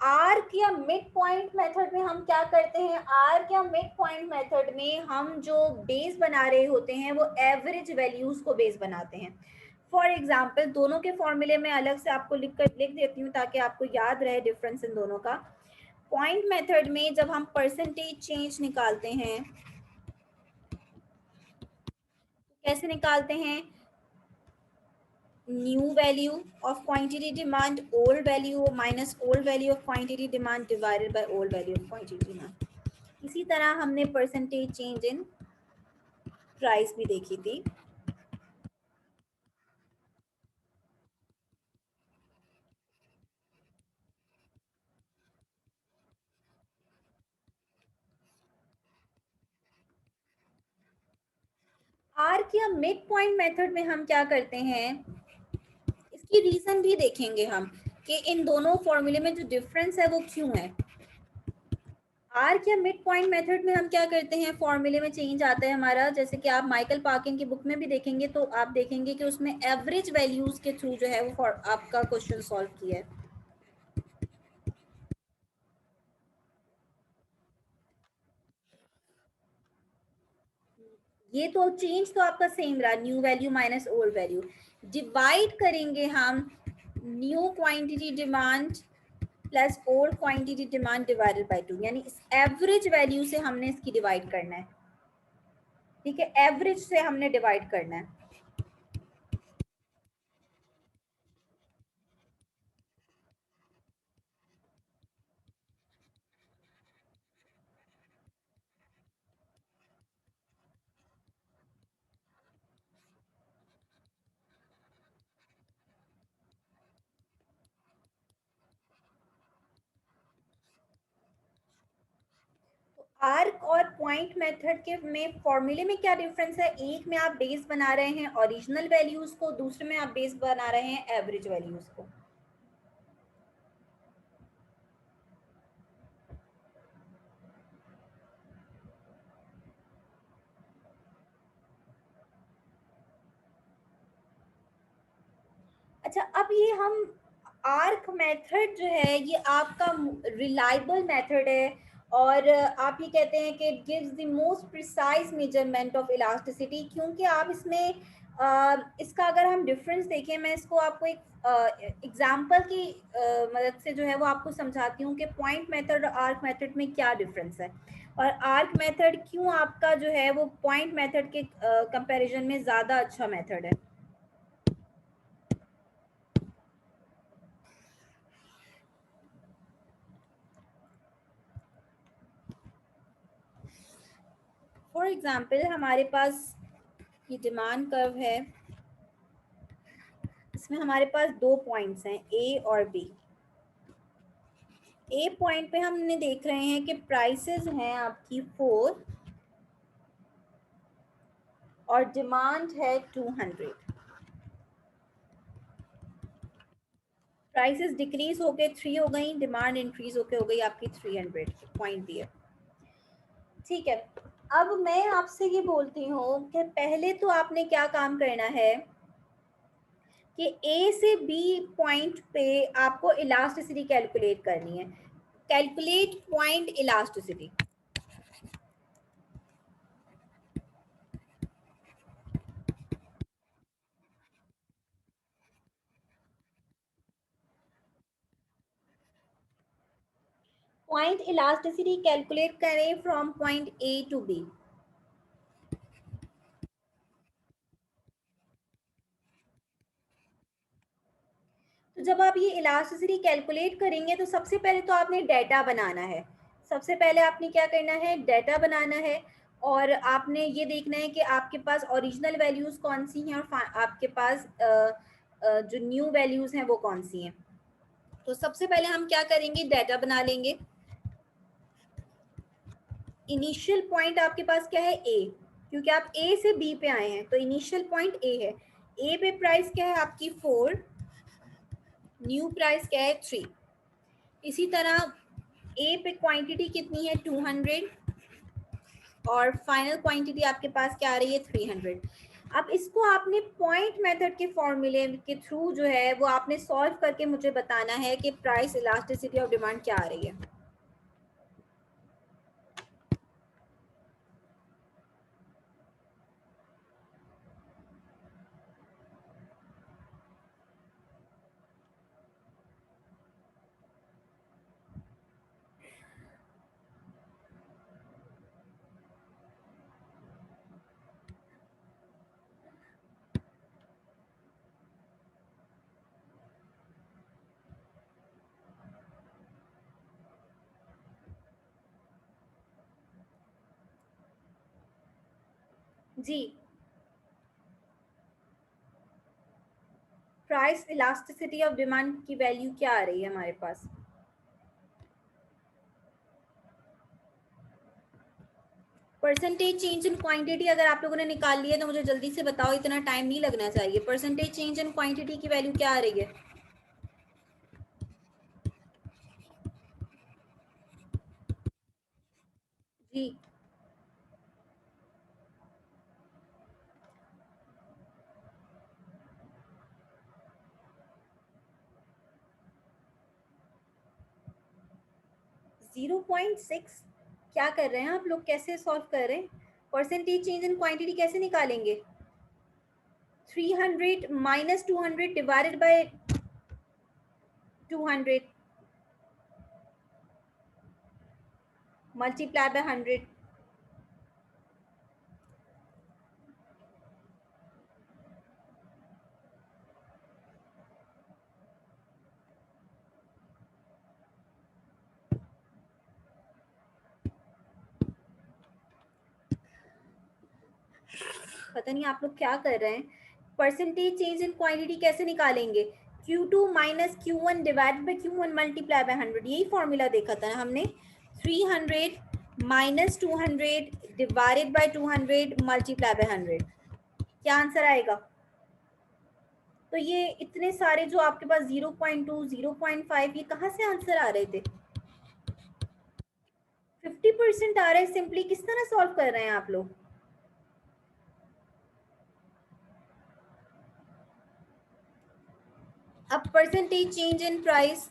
आर्क या मिड पॉइंट मेथड में हम क्या करते हैं? आर्क या मिड पॉइंट मेथड में हम जो बेस बना रहे होते हैं वो एवरेज वैल्यूज को बेस बनाते हैं। फॉर एग्जाम्पल, दोनों के फॉर्मूले में अलग से आपको लिख देती हूँ ताकि आपको याद रहे डिफरेंस इन दोनों का। पॉइंट मेथड में जब हम परसेंटेज चेंज निकालते हैं, कैसे निकालते हैं? New value of quantity demand old value minus old value of quantity demand divided by old value of quantity demand. इसी तरह हमने परसेंटेज चेंज इन प्राइस भी देखी थी। आर्क या मिड पॉइंट मेथड में हम क्या करते हैं, इसकी रीजन भी देखेंगे हम कि इन दोनों फॉर्मूले में जो डिफरेंस है वो क्यों है। आर्क या मिड पॉइंट मेथड में हम क्या करते हैं, फॉर्मूले में चेंज आता है हमारा। जैसे कि आप माइकल पार्किन की बुक में भी देखेंगे तो आप देखेंगे कि उसमें एवरेज वैल्यूज के थ्रू जो है वो आपका क्वेश्चन सॉल्व किया है। ये तो चेंज तो आपका सेम रहा, new value minus old value. Divide करेंगे हम new quantity demand plus old quantity demand divided by 2, यानी इस एवरेज वैल्यू से हमने इसकी डिवाइड करना है। ठीक है, एवरेज से हमने डिवाइड करना है। आर्क और पॉइंट मेथड के में फॉर्मूले में क्या डिफरेंस है? एक में आप बेस बना रहे हैं ओरिजिनल वैल्यूज को, दूसरे में आप बेस बना रहे हैं एवरेज वैल्यूज को। अच्छा, अब ये हम आर्क मेथड जो है ये आपका रिलायबल मेथड है और आप ये कहते हैं कि it gives the most precise measurement of elasticity, क्योंकि आप इसमें इसका अगर हम डिफरेंस देखें, मैं इसको आपको एक एग्जांपल की मदद से जो है वो आपको समझाती हूँ कि पॉइंट मेथड और आर्क मेथड में क्या डिफरेंस है और आर्क मेथड क्यों आपका जो है वो पॉइंट मेथड के कंपैरिजन में ज़्यादा अच्छा मेथड है। फॉर एग्जाम्पल, हमारे पास ये डिमांड कर्व है, इसमें हमारे पास दो पॉइंट्स हैं ए और बी। ए पॉइंट पे हमने देख रहे हैं कि प्राइसेस हैं आपकी 4 और डिमांड है 200। प्राइसेस डिक्रीज होके 3 हो गई, डिमांड इंक्रीज होके हो गई आपकी 300 पॉइंट दिए। ठीक है, अब मैं आपसे ये बोलती हूँ कि पहले तो आपने क्या काम करना है कि ए से बी पॉइंट पे आपको इलास्टिसिटी कैलकुलेट करनी है। Calculate point elasticity. Point elasticity calculate करें from point A to B. तो जब आप ये इलास्टिसिटी कैलकुलेट करेंगे तो सबसे पहले तो आपने डाटा बनाना है। सबसे पहले आपने क्या करना है, डाटा बनाना है और आपने ये देखना है कि आपके पास ओरिजिनल वैल्यूज कौन सी हैं और आपके पास जो न्यू वैल्यूज हैं वो कौन सी हैं। तो सबसे पहले हम क्या करेंगे, डाटा बना लेंगे। इनिशियल पॉइंट आपके पास क्या है, ए, क्योंकि आप ए से बी पे आए हैं तो इनिशियल पॉइंट ए है। ए पे प्राइस क्या है आपकी 4, न्यू प्राइस क्या है 3। इसी तरह ए पे क्वांटिटी कितनी है 200 और फाइनल क्वांटिटी आपके पास क्या आ रही है 300। अब इसको आपने पॉइंट मेथड के फॉर्मूले के थ्रू जो है वो आपने सॉल्व करके मुझे बताना है कि प्राइस इलास्टिसिटी ऑफ डिमांड क्या आ रही है। जी, प्राइस इलास्टिसिटी ऑफ डिमांड की वैल्यू क्या आ रही है हमारे पास। परसेंटेज चेंज इन क्वांटिटी अगर आप लोगों ने निकाल लिया तो मुझे जल्दी से बताओ, इतना टाइम नहीं लगना चाहिए। परसेंटेज चेंज इन क्वांटिटी की वैल्यू क्या आ रही है। जी, 0.6। क्या कर रहे हैं आप लोग, कैसे सॉल्व कर रहे हैं, परसेंटेज चेंज इन क्वांटिटी कैसे निकालेंगे। 300 minus 200 divided by 200 multiply by 100। पता नहीं आप लोग क्या कर रहे हैं। परसेंटेज चेंज इन क्वांटिटी कैसे निकालेंगे, Q2 minus Q1 divide by Q1 multiply by 100। यही फॉर्मूला देखा था ना हमने, 300 minus 200 divided by 200 multiply by 100। क्या आंसर आएगा। तो ये इतने सारे जो आपके पास 0.2 0.5 ये कहाँ से आंसर आ रहे थे। 50% आ रहा है सिंपली। किस तरह सॉल्व कर रहे हैं आप लोग। अब percentage change in price,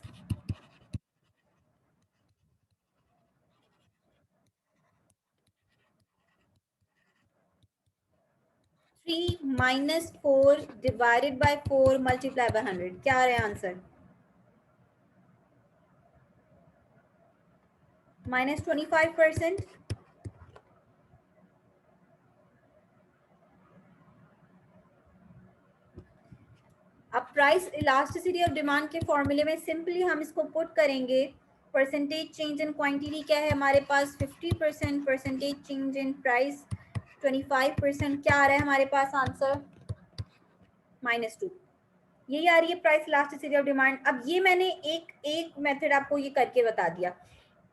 3 minus 4 divided by 4 multiply by 100। क्या आ रहा है आंसर, -25%। अब प्राइस इलास्टिसिटी ऑफ डिमांड के फॉर्मूले में सिंपली हम इसको पुट करेंगे। परसेंटेज चेंज इन क्वांटिटी क्या है हमारे पास 50%, परसेंटेज चेंज इन प्राइस 25% क्या आ रहा है हमारे पास आंसर? -2। यही आ रही है प्राइस इलास्टिसिटी ऑफ डिमांड। अब ये मैंने एक मेथड आपको ये करके बता दिया।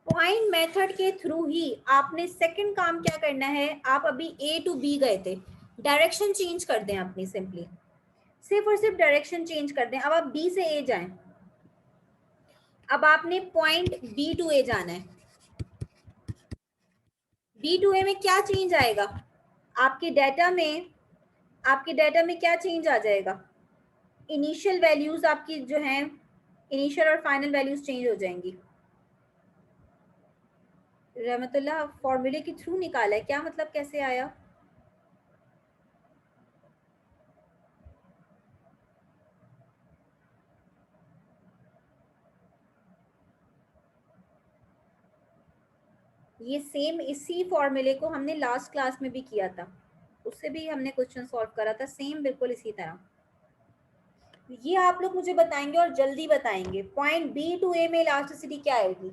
पॉइंट मेथड के थ्रू ही आपने सेकंड काम क्या करना है, आप अभी ए टू बी गए थे, डायरेक्शन चेंज कर दें अपनी, सिंपली सिर्फ और सिर्फ डायरेक्शन चेंज कर दें। अब आप बी से ए जाएं, अब आपने पॉइंट बी टू ए जाना है। बी टू ए में क्या चेंज आएगा आपके डाटा में? आपके डाटा में क्या चेंज आ जाएगा? इनिशियल वैल्यूज आपकी जो हैं, इनिशियल और फाइनल वैल्यूज चेंज हो जाएंगी। रहमतुल्लाह फॉर्मूले के थ्रू निकाला है, क्या मतलब कैसे आया? ये सेम इसी फॉर्मूले को हमने लास्ट क्लास में भी किया था, उससे भी हमने क्वेश्चन सॉल्व करा था, सेम बिल्कुल इसी तरह। ये आप लोग मुझे बताएंगे और जल्दी बताएंगे, पॉइंट बी टू ए में इलास्टिसिटी क्या आएगी?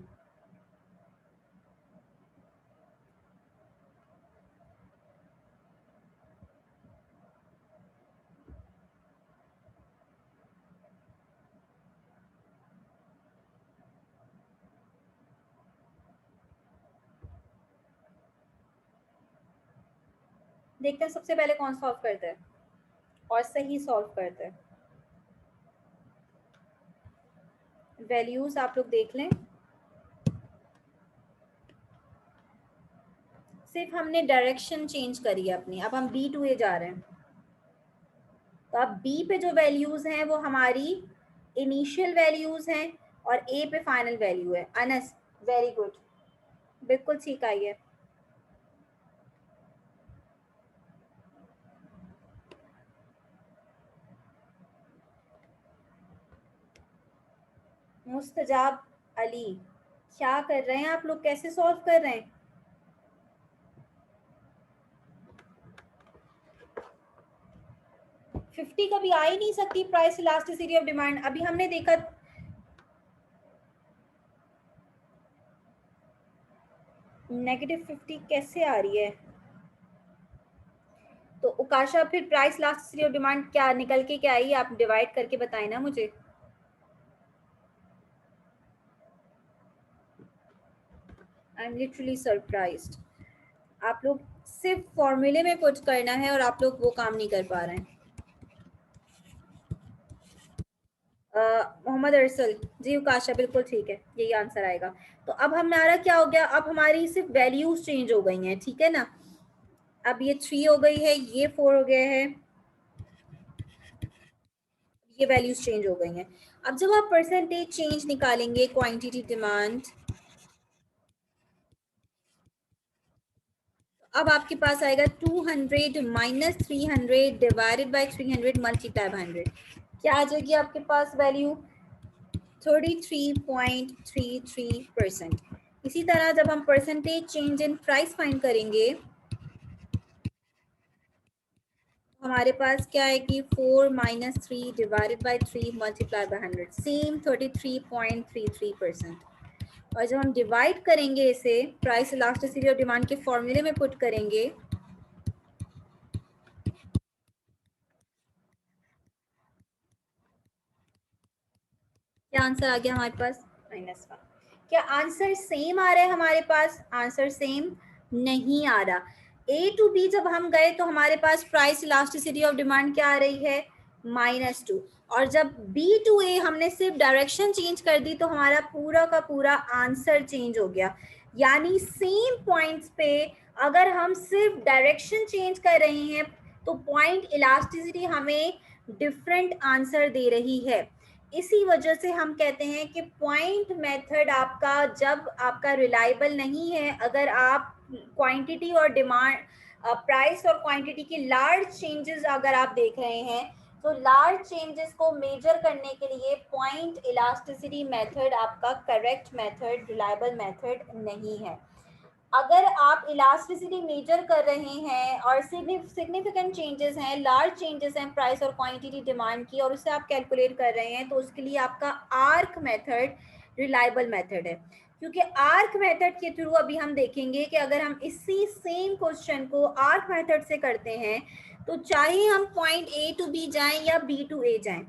देखते हैं सबसे पहले कौन सॉल्व करता है और सही सॉल्व करता है। वैल्यूज आप लोग देख लें, सिर्फ हमने डायरेक्शन चेंज करी है अपनी। अब हम बी टू ए जा रहे हैं, तो अब बी पे जो वैल्यूज हैं वो हमारी इनिशियल वैल्यूज हैं और ए पे फाइनल वैल्यू है। अनस वेरी गुड, बिल्कुल ठीक आई है। मुस्तजाब अली, क्या कर रहे हैं आप लोग, कैसे सॉल्व कर रहे हैं? फिफ्टी कभी आ ही नहीं सकती प्राइस इलास्टिसिटी ऑफ डिमांड। अभी हमने देखा -50 कैसे आ रही है? तो उकाशा फिर प्राइस इलास्टिसिटी ऑफ डिमांड क्या निकल के क्या आई, आप डिवाइड करके बताएं ना मुझे। आई एम लिटरली सरप्राइज्ड, आप लोग सिर्फ फॉर्मूले में पुट करना है और आप लोग वो काम नहीं कर पा रहे हैं। मोहम्मद अरसल जी, उकाशा बिल्कुल ठीक है, यही आंसर आएगा। तो अब हमारा क्या हो गया, अब हमारी सिर्फ वैल्यूज चेंज हो गई हैं, ठीक है ना। अब ये 3 हो गई है, ये 4 हो गया है, ये वैल्यूज चेंज हो गई हैं। अब जब आप परसेंटेज चेंज निकालेंगे क्वांटिटी डिमांड, अब आपके पास आएगा 200 minus 300 divided by 300 multiply by 100। क्या आ जाएगी आपके पास वैल्यू? 33.33%। इसी तरह जब हम percentage change in price find करेंगे, हमारे पास क्या आएगी? 4 minus 3 divided by 3 multiply by 100, same 33.33%। और जब हम डिवाइड करेंगे इसे प्राइस इलास्टिसिटी और डिमांड के फॉर्मूले में पुट करेंगे, क्या आंसर आ गया हमारे पास? -1। क्या आंसर सेम आ रहा है हमारे पास? आंसर सेम नहीं आ रहा। ए टू बी जब हम गए तो हमारे पास प्राइस इलास्टिसिटी ऑफ डिमांड क्या आ रही है? -2। और जब बी टू ए हमने सिर्फ डायरेक्शन चेंज कर दी तो हमारा पूरा का पूरा आंसर चेंज हो गया। यानी सेम पॉइंट्स पे अगर हम सिर्फ डायरेक्शन चेंज कर रहे हैं तो पॉइंट इलास्टिसिटी हमें डिफरेंट आंसर दे रही है। इसी वजह से हम कहते हैं कि पॉइंट मेथड आपका जब आपका रिलायबल नहीं है, अगर आप क्वांटिटी और डिमांड, प्राइस और क्वांटिटी की लार्ज चेंजेस अगर आप देख रहे हैं, तो लार्ज चेंजेस को मेजर करने के लिए पॉइंट इलास्टिसिटी मेथड आपका करेक्ट मेथड, रिलायबल मेथड नहीं है। अगर आप इलास्टिसिटी मेजर कर रहे हैं और सिग्निफिकेंट चेंजेस हैं, लार्ज चेंजेस हैं प्राइस और क्वांटिटी डिमांड की, और उससे आप कैलकुलेट कर रहे हैं, तो उसके लिए आपका आर्क मेथड रिलायबल मेथड है। क्योंकि आर्क मेथड के थ्रू अभी हम देखेंगे कि अगर हम इसी सेम क्वेश्चन को आर्क मेथड से करते हैं तो चाहे हम पॉइंट ए टू बी जाएं या बी टू ए जाएं,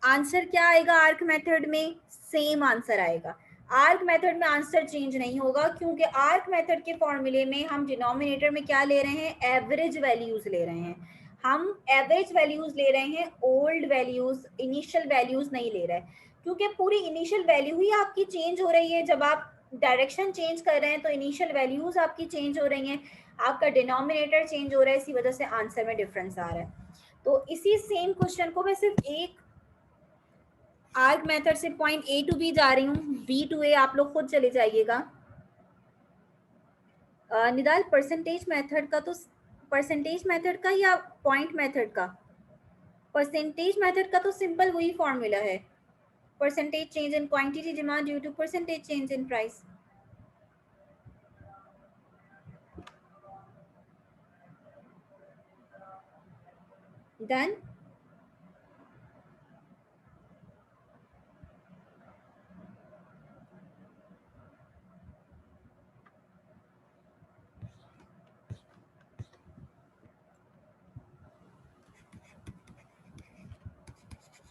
आंसर क्या आएगा आर्क मेथड में? सेम आंसर आएगा। आर्क मेथड में आंसर चेंज नहीं होगा क्योंकि आर्क मेथड के फॉर्मूले में हम डिनोमिनेटर में क्या ले रहे हैं? एवरेज वैल्यूज ले रहे हैं। हम एवरेज वैल्यूज ले रहे हैं, ओल्ड वैल्यूज, इनिशियल वैल्यूज नहीं ले रहे, क्योंकि पूरी इनिशियल वैल्यू ही आपकी चेंज हो रही है। जब आप डायरेक्शन चेंज कर रहे हैं तो इनिशियल वैल्यूज आपकी चेंज हो रही हैं, आपका डिनोमिनेटर चेंज हो रहा है, इसी वजह से आंसर में डिफरेंस आ रहा है। तो इसी सेम क्वेश्चन को मैं सिर्फ एक आर्क मेथड से पॉइंट ए टू बी जा रही हूँ, बी टू ए आप लोग खुद चले जाइएगा। निदाल परसेंटेज मेथड का तो, परसेंटेज मेथड का या पॉइंट मेथड का? परसेंटेज मेथड का तो सिंपल वही फॉर्मूला है, percentage change in quantity demand due to percentage change in price. Done.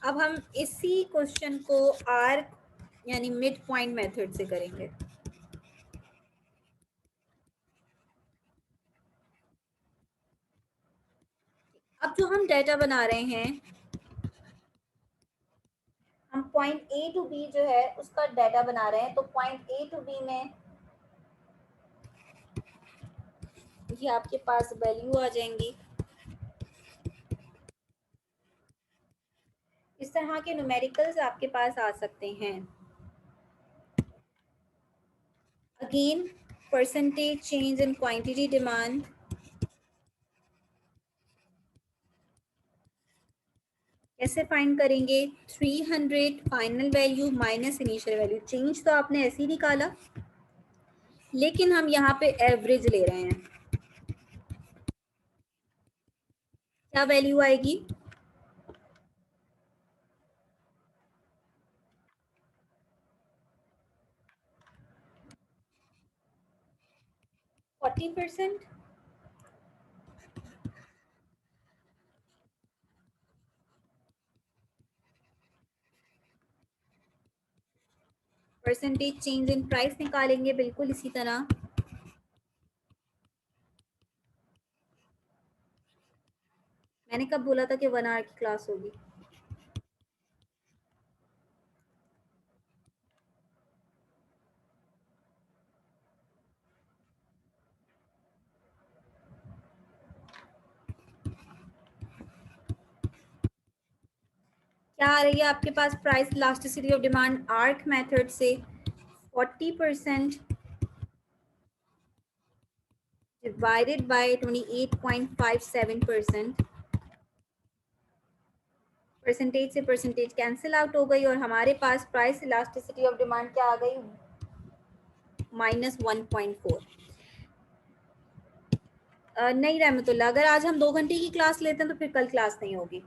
अब हम इसी क्वेश्चन को आर्क यानी मिड पॉइंट मेथड से करेंगे। अब जो हम डाटा बना रहे हैं, हम पॉइंट ए टू बी जो है उसका डाटा बना रहे हैं, तो पॉइंट ए टू बी में ये आपके पास वैल्यू आ जाएंगी। इस तरह के न्यूमेरिकल्स आपके पास आ सकते हैं। Again percentage change in quantity demand, कैसे फाइंड करेंगे? 300 final value minus initial value. Change तो आपने ऐसे ही निकाला, लेकिन हम यहाँ पे एवरेज ले रहे हैं। क्या वैल्यू आएगी? 40%। परसेंटेज चेंज इन प्राइस निकालेंगे बिल्कुल इसी तरह। मैंने कब बोला था कि 1 आवर की क्लास होगी? क्या आ रही है आपके पास price elasticity of demand arc method से? 40% divided by 28.57%। परसेंटेज से परसेंटेज कैंसिल आउट हो गई और हमारे पास प्राइस इलास्टिसिटी ऑफ डिमांड क्या आ गई? -1.4। नहीं रहमतुल्लाह, अगर आज हम 2 घंटे की क्लास लेते हैं तो फिर कल क्लास नहीं होगी।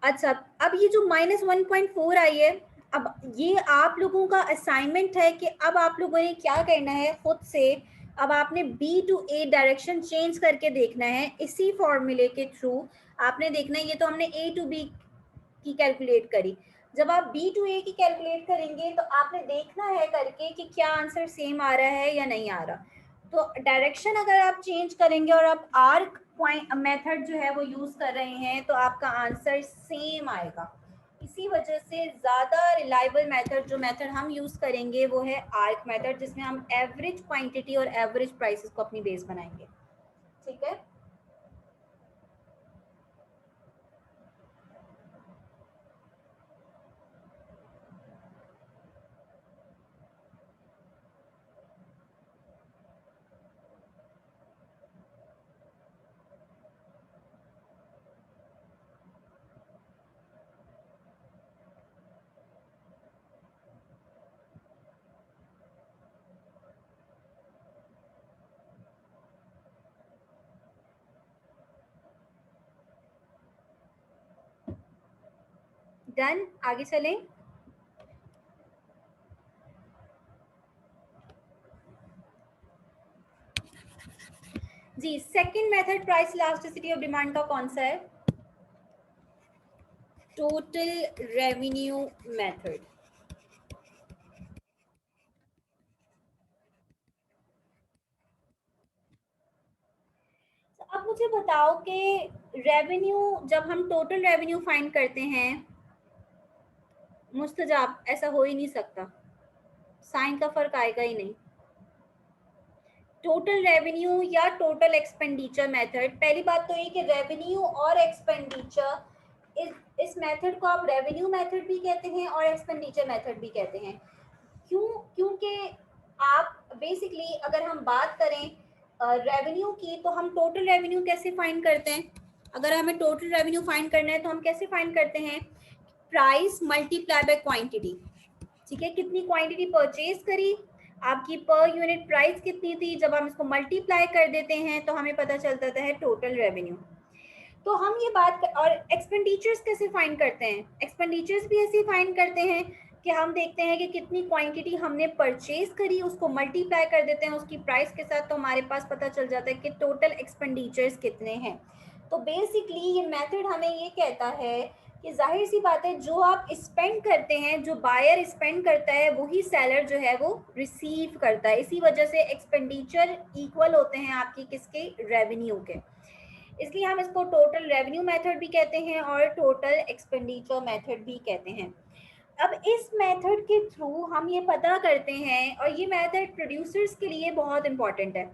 अच्छा, अब ये जो -1.4 आई है, अब ये आप लोगों का असाइनमेंट है कि अब आप लोगों ने क्या करना है खुद से। अब आपने B to A direction change करके देखना है इसी फॉर्मूले के थ्रू। आपने देखना है, ये तो हमने ए टू बी की कैलकुलेट करी, जब आप बी टू ए की कैलकुलेट करेंगे तो आपने देखना है करके कि क्या आंसर सेम आ रहा है या नहीं आ रहा। तो डायरेक्शन अगर आप चेंज करेंगे और आप आर्क पॉइंट मेथड जो है वो यूज कर रहे हैं तो आपका आंसर सेम आएगा। इसी वजह से ज़्यादा रिलायबल मेथड, जो मेथड हम यूज करेंगे वो है आर्क मेथड, जिसमें हम एवरेज क्वांटिटी और एवरेज प्राइसेस को अपनी बेस बनाएंगे। ठीक है। डन, आगे चलें। जी, second method price elasticity of demand का कौन सा है? Total revenue method. अब मुझे बताओ कि रेवेन्यू, जब हम टोटल रेवेन्यू फाइंड करते हैं, मुस्तजाब ऐसा हो ही नहीं सकता, साइन का फर्क आएगा ही नहीं। टोटल रेवेन्यू या टोटल एक्सपेंडिचर मेथड, पहली बात तो ये कि रेवेन्यू और एक्सपेंडिचर, इस मेथड को आप रेवेन्यू मेथड भी कहते हैं और एक्सपेंडिचर मेथड भी कहते हैं। क्यों? क्योंकि आप बेसिकली अगर हम बात करें रेवेन्यू की, तो हम टोटल रेवेन्यू कैसे फाइंड करते हैं? अगर हमें टोटल रेवेन्यू फाइंड करना है तो हम कैसे फाइंड करते हैं? Price multiply by quantity. ठीक है, कितनी क्वांटिटी परचेज करी, आपकी पर यूनिट प्राइस कितनी थी, जब हम इसको मल्टीप्लाई कर देते हैं तो हमें पता चलता है टोटल रेवेन्यू। तो हम ये बात और एक्सपेंडिचर्स कैसे फाइंड करते हैं? एक्सपेंडिचर्स भी ऐसे फाइंड करते हैं कि हम देखते हैं कि कितनी क्वांटिटी हमने परचेज करी, उसको मल्टीप्लाई कर देते हैं उसकी प्राइस के साथ, तो हमारे पास पता चल जाता है कि टोटल एक्सपेंडिचर्स कितने हैं। तो बेसिकली ये मेथड हमें ये कहता है कि जाहिर सी बात है, जो आप स्पेंड करते हैं, जो बायर स्पेंड करता है, वही सेलर जो है वो रिसीव करता है। इसी वजह से एक्सपेंडिचर इक्वल होते हैं आपकी किसके? रेवेन्यू के। इसलिए हम इसको टोटल रेवेन्यू मेथड भी कहते हैं और टोटल एक्सपेंडिचर मेथड भी कहते हैं। अब इस मेथड के थ्रू हम ये पता करते हैं, और ये मेथड प्रोड्यूसर्स के लिए बहुत इंपॉर्टेंट है।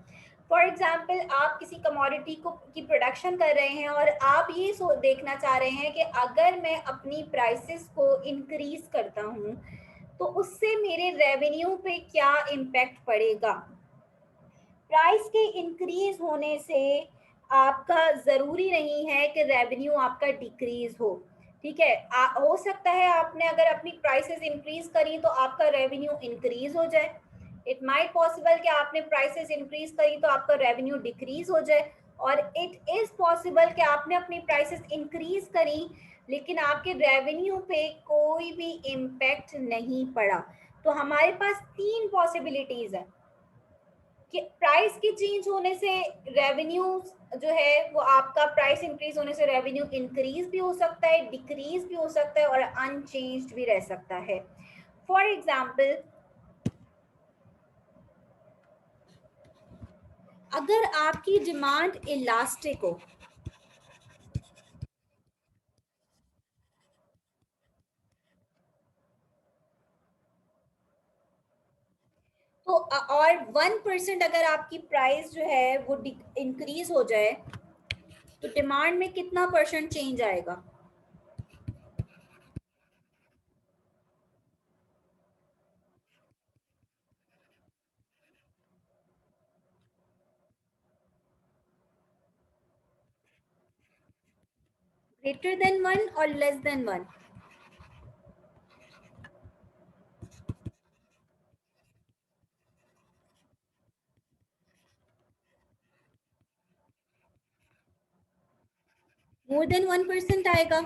फॉर एग्जाम्पल, आप किसी कमोडिटी को की प्रोडक्शन कर रहे हैं और आप ये देखना चाह रहे हैं कि अगर मैं अपनी प्राइसेस को इंक्रीज करता हूँ तो उससे मेरे रेवेन्यू पे क्या इम्पैक्ट पड़ेगा। प्राइस के इंक्रीज होने से आपका ज़रूरी नहीं है कि रेवेन्यू आपका डिक्रीज हो। ठीक है, हो सकता है आपने अगर अपनी प्राइसेस इंक्रीज करी तो आपका रेवेन्यू इंक्रीज हो जाए। इट माइट पॉसिबल कि आपने प्राइसेस इंक्रीज करी तो आपका रेवेन्यू डिक्रीज हो जाए, और इट इज़ पॉसिबल कि आपने अपनी प्राइसेस इंक्रीज करी लेकिन आपके रेवेन्यू पे कोई भी इम्पैक्ट नहीं पड़ा। तो हमारे पास तीन पॉसिबिलिटीज़ हैं कि प्राइस के चेंज होने से रेवेन्यू जो है वो आपका, प्राइस इंक्रीज होने से रेवेन्यू इंक्रीज भी हो सकता है, डिक्रीज भी हो सकता है और अनचेंज्ड भी रह सकता है। फॉर एग्जाम्पल, अगर आपकी डिमांड इलास्टिक हो, तो और 1% अगर आपकी प्राइस जो है वो इंक्रीज हो जाए तो डिमांड में कितना परसेंट चेंज आएगा? ग्रेटर देन 1 और लेस देन 1? मोर देन 1% आएगा।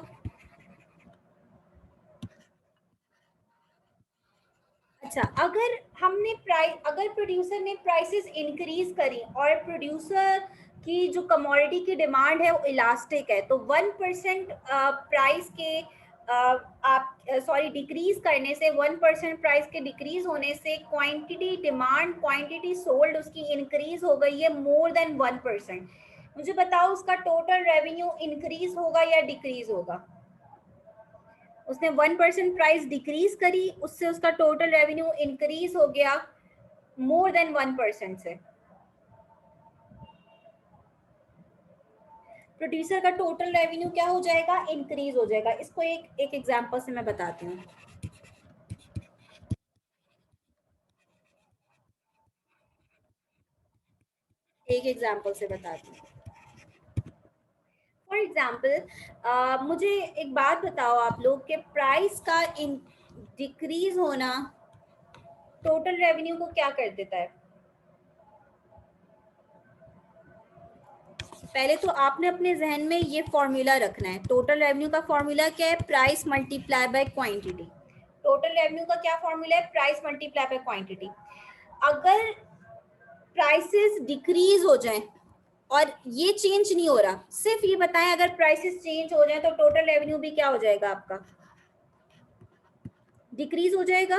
अच्छा, अगर प्रोड्यूसर ने प्राइसेस इंक्रीज करी और प्रोड्यूसर की जो कमोडिटी की डिमांड है वो इलास्टिक है, तो 1% प्राइस के आप सॉरी डिक्रीज करने से, 1% प्राइस के डिक्रीज होने से क्वांटिटी डिमांड, क्वांटिटी सोल्ड उसकी इंक्रीज हो गई है मोर देन 1%। मुझे बताओ उसका टोटल रेवेन्यू इंक्रीज होगा या डिक्रीज होगा? उसने 1% प्राइस डिक्रीज करी, उससे उसका टोटल रेवेन्यू इंक्रीज हो गया मोर देन 1% से। प्रोड्यूसर का टोटल रेवेन्यू क्या हो जाएगा? इंक्रीज हो जाएगा। इसको एक एक एग्जांपल से मैं बताती हूँ। एक एग्जांपल से बताती हूँ। फॉर एग्जाम्पल, मुझे एक बात बताओ आप लोग के प्राइस का डिक्रीज होना टोटल रेवेन्यू को क्या कर देता है? पहले तो आपने अपने जहन में ये फॉर्मूला रखना है। टोटल रेवेन्यू का फॉर्मूला क्या है? Price multiply by quantity. Total revenue का क्या फॉर्मूला है? Price multiply by quantity. अगर प्राइसेस डिक्रीज हो जाएं और ये चेंज नहीं हो रहा, सिर्फ ये बताएं अगर प्राइसेस चेंज हो जाए तो टोटल रेवेन्यू भी क्या हो जाएगा आपका, डिक्रीज हो जाएगा।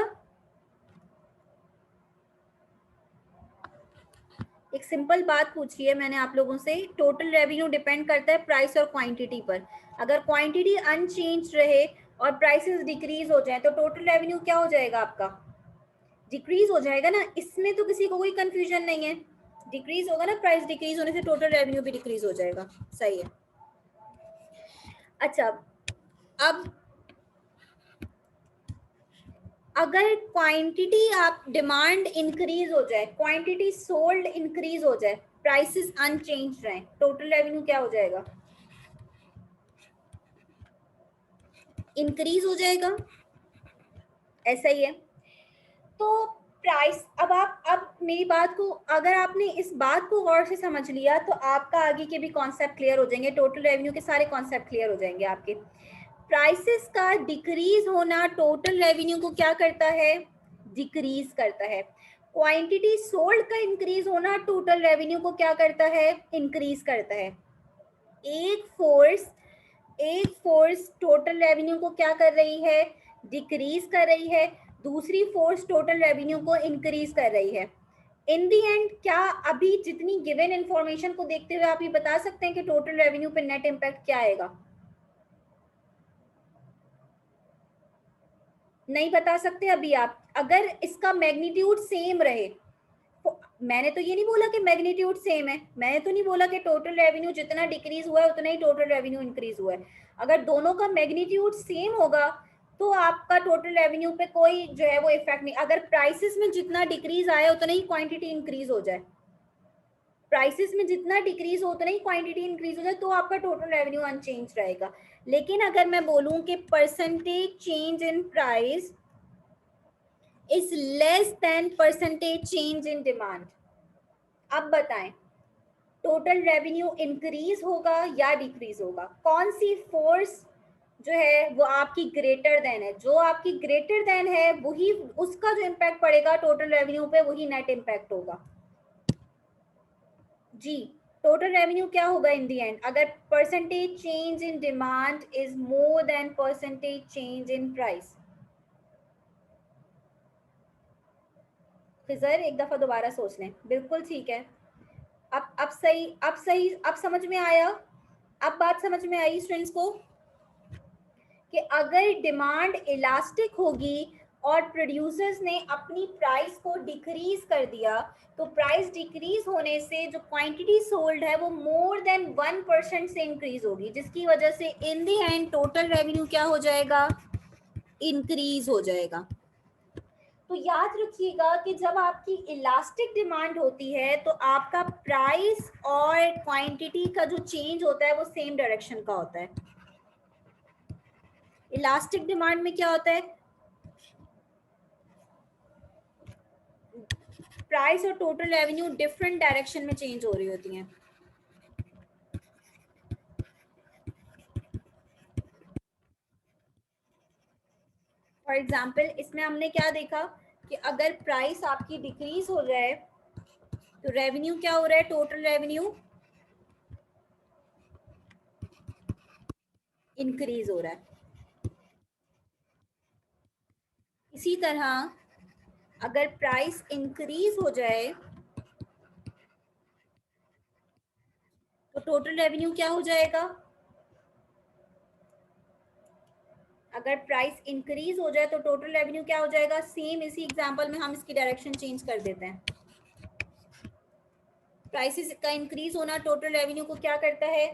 एक सिंपल बात पूछी है मैंने आप लोगों से, टोटल रेवेन्यू डिपेंड करता है प्राइस और क्वांटिटी पर। अगर क्वांटिटी अनचेंज रहे और प्राइसेस डिक्रीज हो जाए तो टोटल रेवेन्यू क्या हो जाएगा आपका, डिक्रीज हो जाएगा ना। इसमें तो किसी को कोई कंफ्यूजन नहीं है, डिक्रीज होगा ना, प्राइस डिक्रीज होने से टोटल रेवेन्यू भी डिक्रीज हो जाएगा। सही है। अच्छा, अब अगर क्वांटिटी आप डिमांड इंक्रीज हो जाए, क्वांटिटी सोल्ड इंक्रीज हो जाए, प्राइसेस अनचेंज रहे, टोटल रेवेन्यू क्या हो जाएगा, इंक्रीज हो जाएगा। ऐसा ही है। तो प्राइस, अब मेरी बात को, अगर आपने इस बात को गौर से समझ लिया तो आपका आगे के भी कॉन्सेप्ट क्लियर हो जाएंगे, टोटल रेवेन्यू के सारे कॉन्सेप्ट क्लियर हो जाएंगे आपके। प्राइसेस का डिक्रीज होना टोटल रेवेन्यू को क्या करता है, डिक्रीज करता है। क्वांटिटी सोल्ड का इंक्रीज होना टोटल रेवेन्यू को क्या करता है, इंक्रीज करता है। एक फोर्स टोटल रेवेन्यू को क्या कर रही है, डिक्रीज कर रही है, दूसरी फोर्स टोटल रेवेन्यू को इंक्रीज कर रही है। इन दी एंड क्या, अभी जितनी गिवन इंफॉर्मेशन को देखते हुए आप ये बता सकते हैं कि टोटल रेवेन्यू पे नेट इम्पैक्ट क्या आएगा, नहीं बता सकते अभी आप। अगर इसका मैग्नीट्यूड सेम रहे, मैंने तो ये नहीं बोला कि मैग्नीट्यूड सेम है, मैंने तो नहीं बोला कि टोटल रेवेन्यू जितना डिक्रीज हुआ है उतना ही टोटल रेवेन्यू इंक्रीज हुआ है। अगर दोनों का मैग्नीट्यूड सेम होगा तो आपका टोटल रेवेन्यू पे कोई जो है वो इफेक्ट नहीं। अगर प्राइसेस में जितना डिक्रीज आया उतना ही क्वांटिटी इंक्रीज हो जाए, प्राइसेस में जितना डिक्रीज हो उतना ही क्वांटिटी इंक्रीज हो जाए, तो आपका टोटल रेवेन्यू अनचेंज रहेगा। लेकिन अगर मैं बोलूं कि percentage change in price is less than percentage change in demand, अब बताएं टोटल रेवेन्यू इंक्रीज होगा या डिक्रीज होगा, कौन सी फोर्स जो है वो आपकी ग्रेटर देन है, जो आपकी ग्रेटर देन है वही उसका जो इम्पैक्ट पड़ेगा टोटल रेवेन्यू पे वही नेट इम्पैक्ट होगा। जी, टोटल रेवेन्यू क्या होगा इन दी एंड, अगर percentage change in demand is more than percentage change in price. फिजर एक दफा दोबारा सोच लें, बिल्कुल ठीक है। अब समझ में आया, अब बात समझ में आई स्टूडेंट्स को कि अगर डिमांड इलास्टिक होगी और प्रोड्यूसर्स ने अपनी प्राइस को डिक्रीज कर दिया तो प्राइस डिक्रीज होने से जो क्वांटिटी सोल्ड है वो मोर देन 1% से इंक्रीज होगी, जिसकी वजह से इन दी एंड टोटल रेवेन्यू क्या हो जाएगा, इंक्रीज हो जाएगा। तो याद रखिएगा कि जब आपकी इलास्टिक डिमांड होती है तो आपका प्राइस और क्वांटिटी का जो चेंज होता है वो सेम डायरेक्शन का होता है। इलास्टिक डिमांड में क्या होता है, प्राइस और टोटल रेवेन्यू डिफरेंट डायरेक्शन में चेंज हो रही होती हैं। फॉर एग्जाम्पल इसमें हमने क्या देखा कि अगर प्राइस आपकी डिक्रीज हो जाए तो रेवेन्यू क्या हो रहा है, टोटल रेवेन्यू इंक्रीज हो रहा है। इसी तरह अगर प्राइस इंक्रीज हो जाए तो टोटल रेवेन्यू क्या हो जाएगा, अगर प्राइस इंक्रीज हो जाए तो टोटल रेवेन्यू क्या हो जाएगा, सेम इसी एग्जांपल में हम इसकी डायरेक्शन चेंज कर देते हैं। प्राइसेस का इंक्रीज होना टोटल रेवेन्यू को क्या करता है,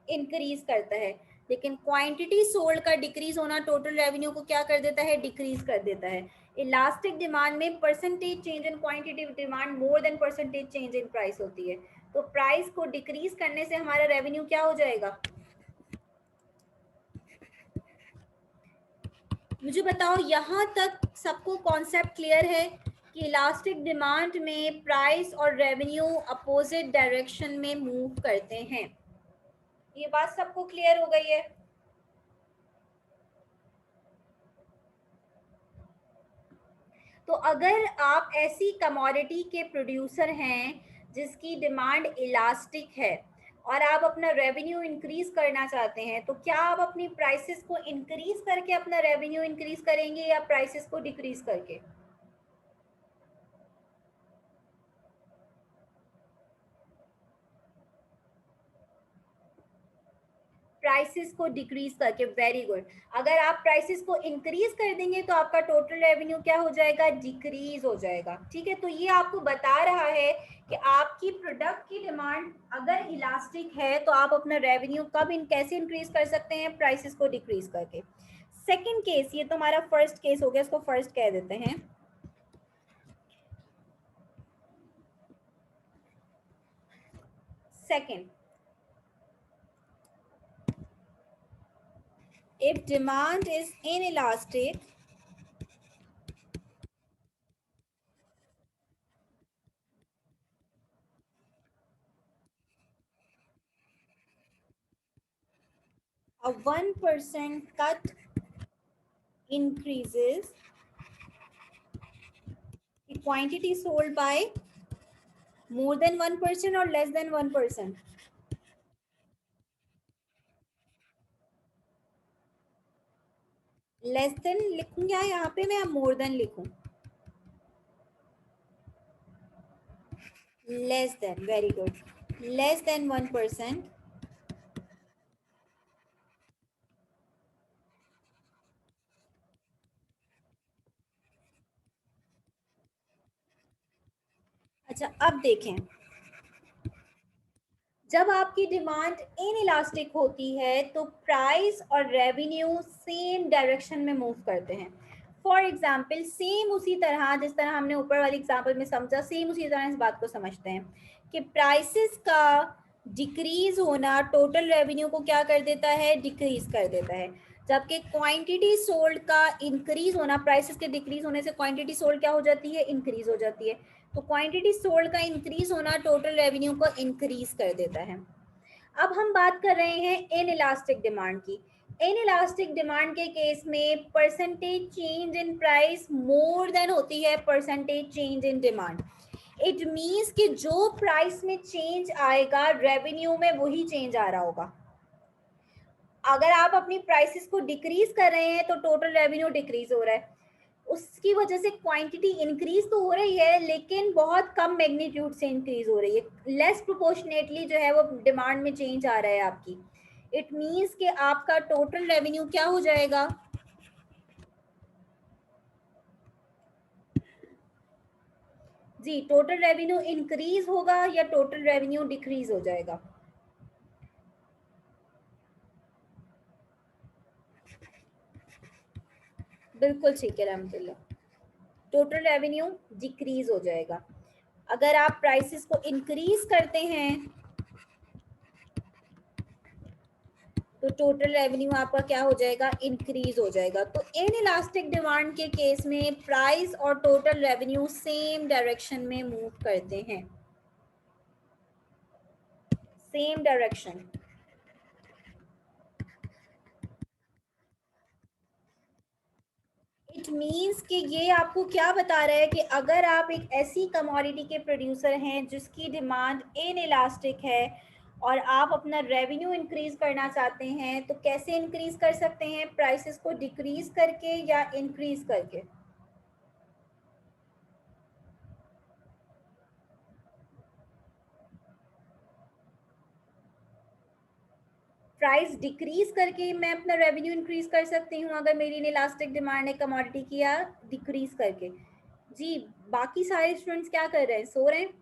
इंक्रीज करता है। लेकिन क्वांटिटी सोल्ड का डिक्रीज होना टोटल रेवेन्यू को क्या कर देता है, डिक्रीज कर देता है। इलास्टिक डिमांड में percentage change in quantity demand more than percentage change in price होती है। तो प्राइस को डिक्रीज करने से हमारा रेवेन्यू क्या हो जाएगा, मुझे बताओ यहाँ तक सबको कॉन्सेप्ट क्लियर है कि इलास्टिक डिमांड में प्राइस और रेवेन्यू अपोजिट डायरेक्शन में मूव करते हैं, ये बात सबको क्लियर हो गई है। तो अगर आप ऐसी कमोडिटी के प्रोड्यूसर हैं जिसकी डिमांड इलास्टिक है और आप अपना रेवेन्यू इंक्रीज करना चाहते हैं, तो क्या आप अपनी प्राइसेस को इंक्रीज करके अपना रेवेन्यू इंक्रीज करेंगे या प्राइसेस को डिक्रीज करके? प्राइसेस को डिक्रीज करके। Very good. अगर आप प्राइसेस को इंक्रीज कर देंगे तो आपका टोटल रेवेन्यू क्या हो जाएगा? डिक्रीज हो जाएगा। ठीक है, तो ये आपको बता रहा है कि आपकी प्रोडक्ट की डिमांड अगर इलास्टिक है तो आप अपना रेवेन्यू कब कैसे इंक्रीज कर सकते हैं? प्राइसेस को डिक्रीज करके। सेकेंड केस, ये तो हमारा फर्स्ट केस हो गया, इसको फर्स्ट कह देते हैं। Second, if demand is inelastic, a 1% cut increases the quantity sold by more than 1% or less than 1%? Less than लिखूं या यहाँ पे मैं मोर देन लिखूं? Less than, very good. Less than 1%। अच्छा, अब देखें, जब आपकी डिमांड इनइलास्टिक होती है तो प्राइस और रेवेन्यू सेम डायरेक्शन में मूव करते हैं। फॉर एग्जाम्पल, सेम उसी तरह जिस तरह हमने ऊपर वाली एग्जाम्पल में समझा, सेम उसी तरह इस बात को समझते हैं कि प्राइसेस का डिक्रीज होना टोटल रेवेन्यू को क्या कर देता है? डिक्रीज कर देता है। जबकि क्वांटिटी सोल्ड का इंक्रीज होना, प्राइसेस के डिक्रीज होने से क्वांटिटी सोल्ड क्या हो जाती है? इंक्रीज हो जाती है। तो क्वांटिटी सोल्ड का इंक्रीज होना टोटल रेवेन्यू को इंक्रीज कर देता है। अब हम बात कर रहे हैं इन इलास्टिक डिमांड की। इन इलास्टिक डिमांड के केस में percentage change in price more than होती है percentage change in demand. It means कि जो प्राइस में चेंज आएगा रेवेन्यू में वही चेंज आ रहा होगा। अगर आप अपनी प्राइसेस को डिक्रीज कर रहे हैं तो टोटल रेवेन्यू डिक्रीज हो रहा है। उसकी वजह से क्वांटिटी इंक्रीज तो हो रही है लेकिन बहुत कम मैग्नीट्यूड से इंक्रीज हो रही है। लेस प्रोपोर्शनेटली जो है वो डिमांड में चेंज आ रहा है आपकी। इट मीन्स कि आपका टोटल रेवेन्यू क्या हो जाएगा? जी, टोटल रेवेन्यू इंक्रीज होगा या टोटल रेवेन्यू डिक्रीज हो जाएगा? बिल्कुल ठीक है रहमतुल्लाह, टोटल रेवेन्यू डिक्रीज हो जाएगा। अगर आप प्राइसेस को इंक्रीज करते हैं तो टोटल रेवेन्यू आपका क्या हो जाएगा? इंक्रीज हो जाएगा। तो इन इलास्टिक डिमांड के केस में प्राइस और टोटल रेवेन्यू सेम डायरेक्शन में मूव करते हैं, सेम डायरेक्शन। इट मीन्स कि ये आपको क्या बता रहा है कि अगर आप एक ऐसी कमोडिटी के प्रोड्यूसर हैं जिसकी डिमांड इन इलास्टिक है और आप अपना रेवेन्यू इंक्रीज करना चाहते हैं, तो कैसे इंक्रीज कर सकते हैं? प्राइसेस को डिक्रीज करके या इंक्रीज करके? प्राइस डिक्रीज करके मैं अपना रेवेन्यू इंक्रीज कर सकती हूँ अगर मेरी इलास्टिक डिमांड है कमोडिटी की, या डिक्रीज करके? जी, बाकी सारे स्टूडेंट्स क्या कर रहे हैं? सो रहे हैं?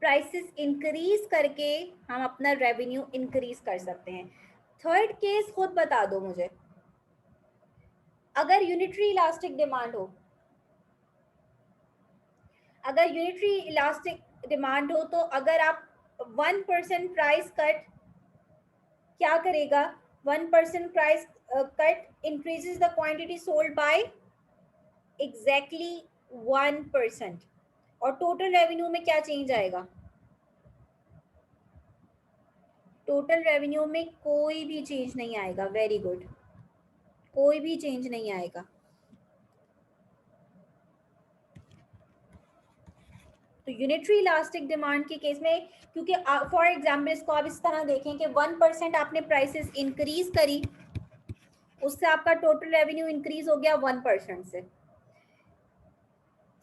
प्राइसेस इंक्रीज करके हम अपना रेवेन्यू इंक्रीज कर सकते हैं। थर्ड केस खुद बता दो मुझे। अगर यूनिटरी इलास्टिक डिमांड हो, अगर यूनिटरी इलास्टिक डिमांड हो तो अगर आप 1% प्राइस कट क्या करेगा? 1% price cut increases the quantity sold by exactly 1%। और टोटल रेवेन्यू में क्या चेंज आएगा? टोटल रेवेन्यू में कोई भी चेंज नहीं आएगा। वेरी गुड, कोई भी चेंज नहीं आएगा। तो यूनिटरी इलास्टिक डिमांड के केस में, क्योंकि फॉर एग्जाम्पल इसको आप इस तरह देखें कि 1% आपने प्राइसेस इंक्रीज करी, उससे आपका टोटल रेवेन्यू इंक्रीज हो गया 1% से।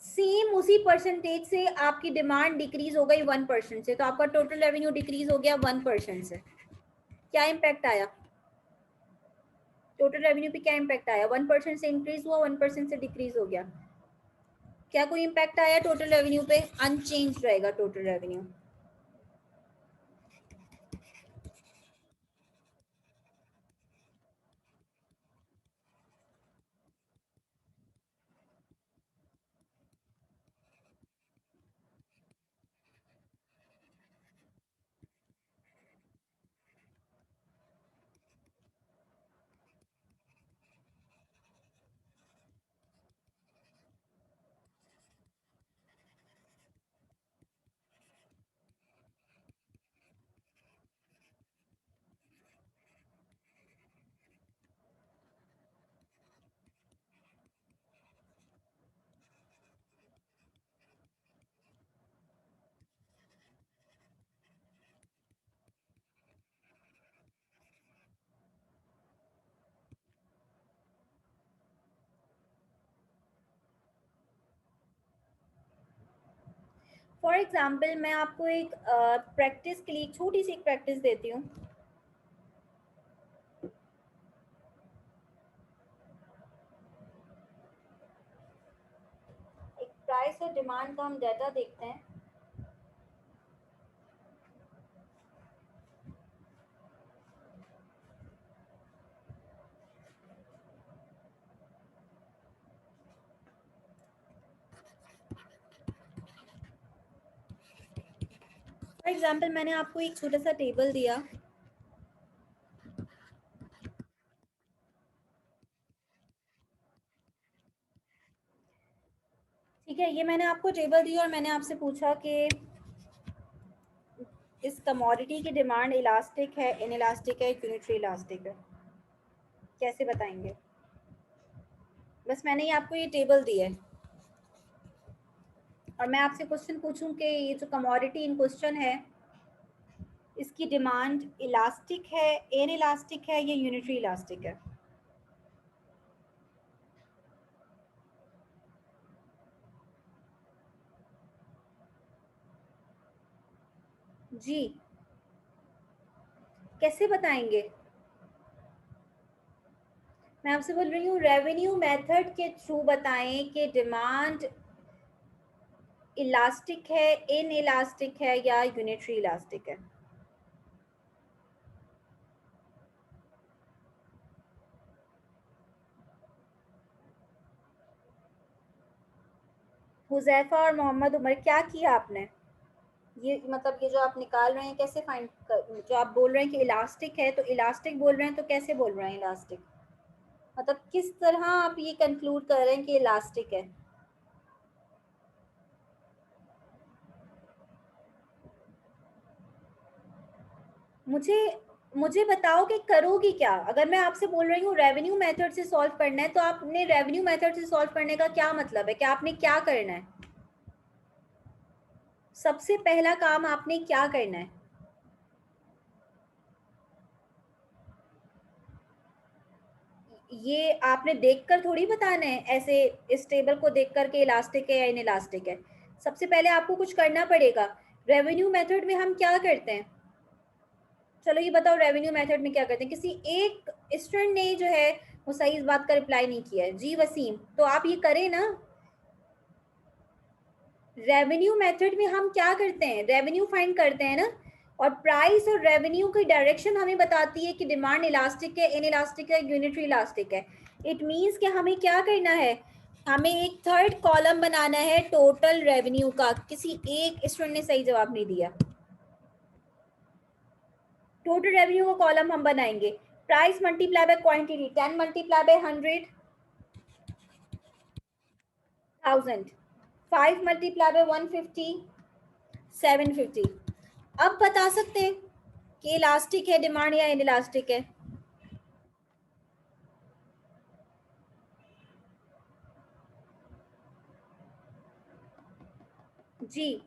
सेम उसी परसेंटेज से आपकी डिमांड डिक्रीज हो गई 1% से, तो आपका टोटल रेवेन्यू डिक्रीज हो गया 1% से। क्या इम्पैक्ट आया टोटल रेवेन्यू पे? क्या इम्पैक्ट आया? 1% से इंक्रीज हुआ, 1% से डिक्रीज हो गया। क्या कोई इम्पैक्ट आया टोटल रेवेन्यू पे? अनचेंज रहेगा टोटल रेवेन्यू। फॉर एग्जाम्पल मैं आपको एक प्रैक्टिस के लिए छोटी सी एक प्रैक्टिस देती हूँ। एक प्राइस और डिमांड का हम डाटा देखते हैं। फॉर एग्जाम्पल मैंने आपको एक छोटा सा टेबल दिया, ठीक है। ये मैंने आपको टेबल दी और मैंने आपसे पूछा कि इस कमोडिटी की डिमांड इलास्टिक है, इनइलास्टिक है, यूनिटरी इलास्टिक है, कैसे बताएंगे? बस मैंने ये आपको ये टेबल दी है और मैं आपसे क्वेश्चन पूछूं कि ये जो कमोडिटी इन क्वेश्चन है, इसकी डिमांड इलास्टिक है, इनइलास्टिक है या यूनिटरी इलास्टिक है? जी, कैसे बताएंगे? मैं आपसे बोल रही हूँ रेवेन्यू मेथड के थ्रू बताएं कि डिमांड इलास्टिक है, इन इलास्टिक है या यूनिटरी इलास्टिक है। हुजैफा और मोहम्मद उमर, क्या किया आपने? ये मतलब ये जो आप निकाल रहे हैं कैसे फाइंड कर, जो आप बोल रहे हैं कि इलास्टिक है, तो इलास्टिक बोल रहे हैं तो कैसे बोल रहे हैं इलास्टिक? मतलब किस तरह आप ये कंक्लूड कर रहे हैं कि इलास्टिक है? मुझे मुझे बताओ कि करोगी क्या? अगर मैं आपसे बोल रही हूँ रेवेन्यू मेथड से सॉल्व करना है, तो आपने रेवेन्यू मेथड से सॉल्व करने का क्या मतलब है कि आपने क्या करना है? सबसे पहला काम आपने क्या करना है? ये आपने देखकर थोड़ी बताना है ऐसे, इस टेबल को देख कर के इलास्टिक है या इन इलास्टिक है। सबसे पहले आपको कुछ करना पड़ेगा। रेवेन्यू मेथड में हम क्या करते हैं? चलो ये बताओ, रेवेन्यू मेथड में क्या करते हैं? किसी एक स्टूडेंट ने जो है वो सही इस बात का रिप्लाई नहीं किया है। जी वसीम, तो आप ये करें ना। रेवेन्यू मेथड में हम क्या करते हैं? रेवेन्यू फाइंड करते हैं ना। और प्राइस और रेवेन्यू की डायरेक्शन हमें बताती है कि डिमांड इलास्टिक है, इन इलास्टिक है, यूनिटरी इलास्टिक है। इट मीन्स कि हमें क्या करना है? हमें एक थर्ड कॉलम बनाना है टोटल रेवेन्यू का। किसी एक स्टूडेंट ने सही जवाब नहीं दिया। टोटल रेवेन्यू का कॉलम हम बनाएंगे। Price multiply by quantity, 10 multiply by 100,000, 5 multiply by 150, 750। अब बता सकते हैं कि इलास्टिक है डिमांड या इन इलास्टिक है? जी,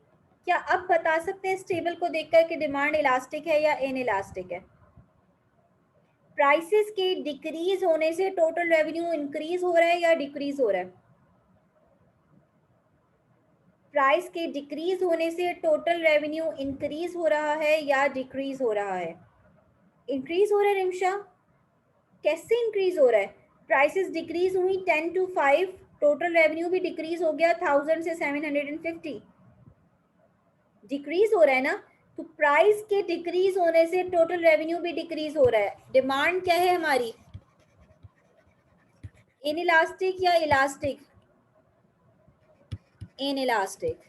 क्या अब बता सकते हैं इस टेबल को देखकर कि डिमांड इलास्टिक है या इन इलास्टिक है? प्राइसेस के डिक्रीज होने से टोटल रेवेन्यू इंक्रीज हो रहा है या डिक्रीज हो रहा है? प्राइस के डिक्रीज होने से टोटल रेवेन्यू इंक्रीज हो रहा है या डिक्रीज हो रहा है? इंक्रीज हो रहा है रिमशा। कैसे इंक्रीज हो रहा है? प्राइसेस डिक्रीज हुई 10 to 5, टोटल रेवेन्यू भी डिक्रीज हो गया 1000 से 750, डिक्रीज हो रहा है ना। तो प्राइस के डिक्रीज होने से टोटल रेवेन्यू भी डिक्रीज हो रहा है। डिमांड क्या है हमारी? इन इलास्टिक या इलास्टिक? In elastic.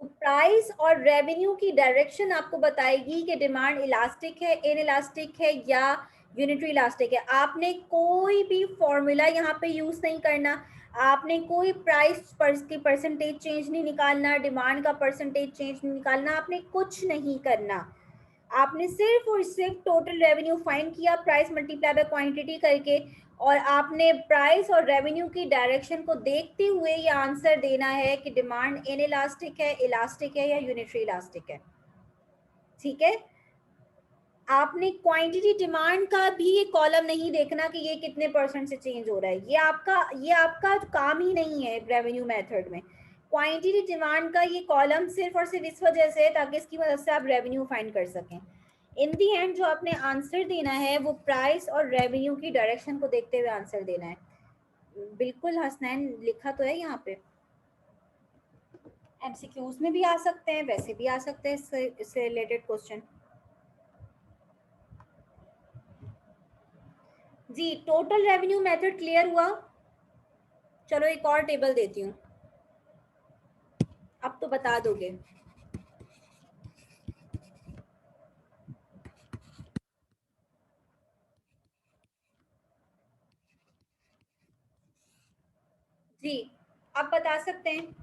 तो प्राइस और रेवेन्यू की डायरेक्शन आपको बताएगी कि डिमांड इलास्टिक है, इन इलास्टिक है या यूनिटरी इलास्टिक है। आपने कोई भी फॉर्मूला यहाँ पे यूज नहीं करना, आपने कोई प्राइस की परसेंटेज चेंज नहीं निकालना, डिमांड का परसेंटेज चेंज नहीं निकालना, आपने कुछ नहीं करना। आपने सिर्फ और सिर्फ टोटल रेवेन्यू फाइंड किया प्राइस मल्टीप्लाई बाय क्वांटिटी करके, और आपने प्राइस और रेवेन्यू की डायरेक्शन को देखते हुए ये आंसर देना है कि डिमांड इन इलास्टिक है या यूनिटरी इलास्टिक है। ठीक है, आपने क्वांटिटी डिमांड का भी ये कॉलम नहीं देखना कि ये कितने परसेंट से चेंज हो रहा है, ये आपका काम ही नहीं है रेवेन्यू मेथड में। क्वांटिटी डिमांड का ये कॉलम सिर्फ और सिर्फ इस वजह से है ताकि इसकी मदद से आप रेवेन्यू फाइंड कर सकें। इन दी एंड जो आपने आंसर देना है वो प्राइस और रेवेन्यू की डायरेक्शन को देखते हुए आंसर देना है। बिल्कुल हसनैन लिखा तो है यहाँ पे। एमसीक्यूज में भी आ सकते हैं, वैसे भी आ सकते हैं इससे रिलेटेड क्वेश्चन। जी, टोटल रेवेन्यू मेथड क्लियर हुआ? चलो एक और टेबल देती हूँ, अब तो बता दोगे। जी, आप बता सकते हैं।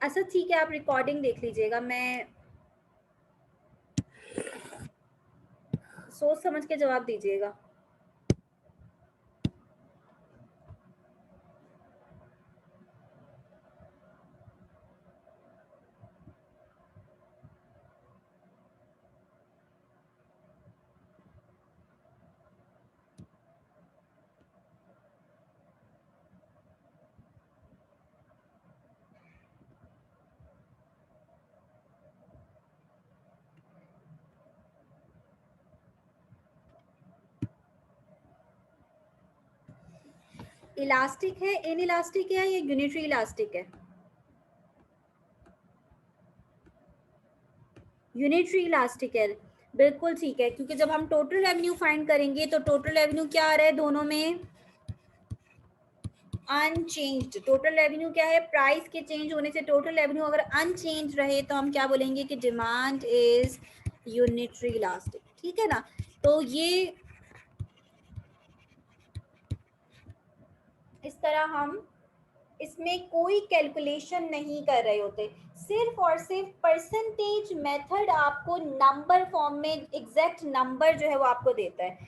अच्छा ठीक है, आप रिकॉर्डिंग देख लीजिएगा, मैं सोच समझ के जवाब दीजिएगा। इलास्टिक है, इन इलास्टिक है या यूनिटरी इलास्टिक है? यूनिटरी इलास्टिक है, बिल्कुल ठीक है, क्योंकि जब हम टोटल रेवेन्यू फाइंड करेंगे तो टोटल रेवेन्यू क्या आ रहा है दोनों में? अनचेंज्ड। टोटल रेवेन्यू क्या है? प्राइस के चेंज होने से टोटल रेवेन्यू अगर अनचेंज रहे तो हम क्या बोलेंगे कि डिमांड इज यूनिटरी इलास्टिक। ठीक है ना। तो ये इस तरह हम इसमें कोई कैलकुलेशन नहीं कर रहे होते, सिर्फ और सिर्फ परसेंटेज मेथड आपको नंबर फॉर्म में एग्जैक्ट नंबर जो है वो आपको देता है।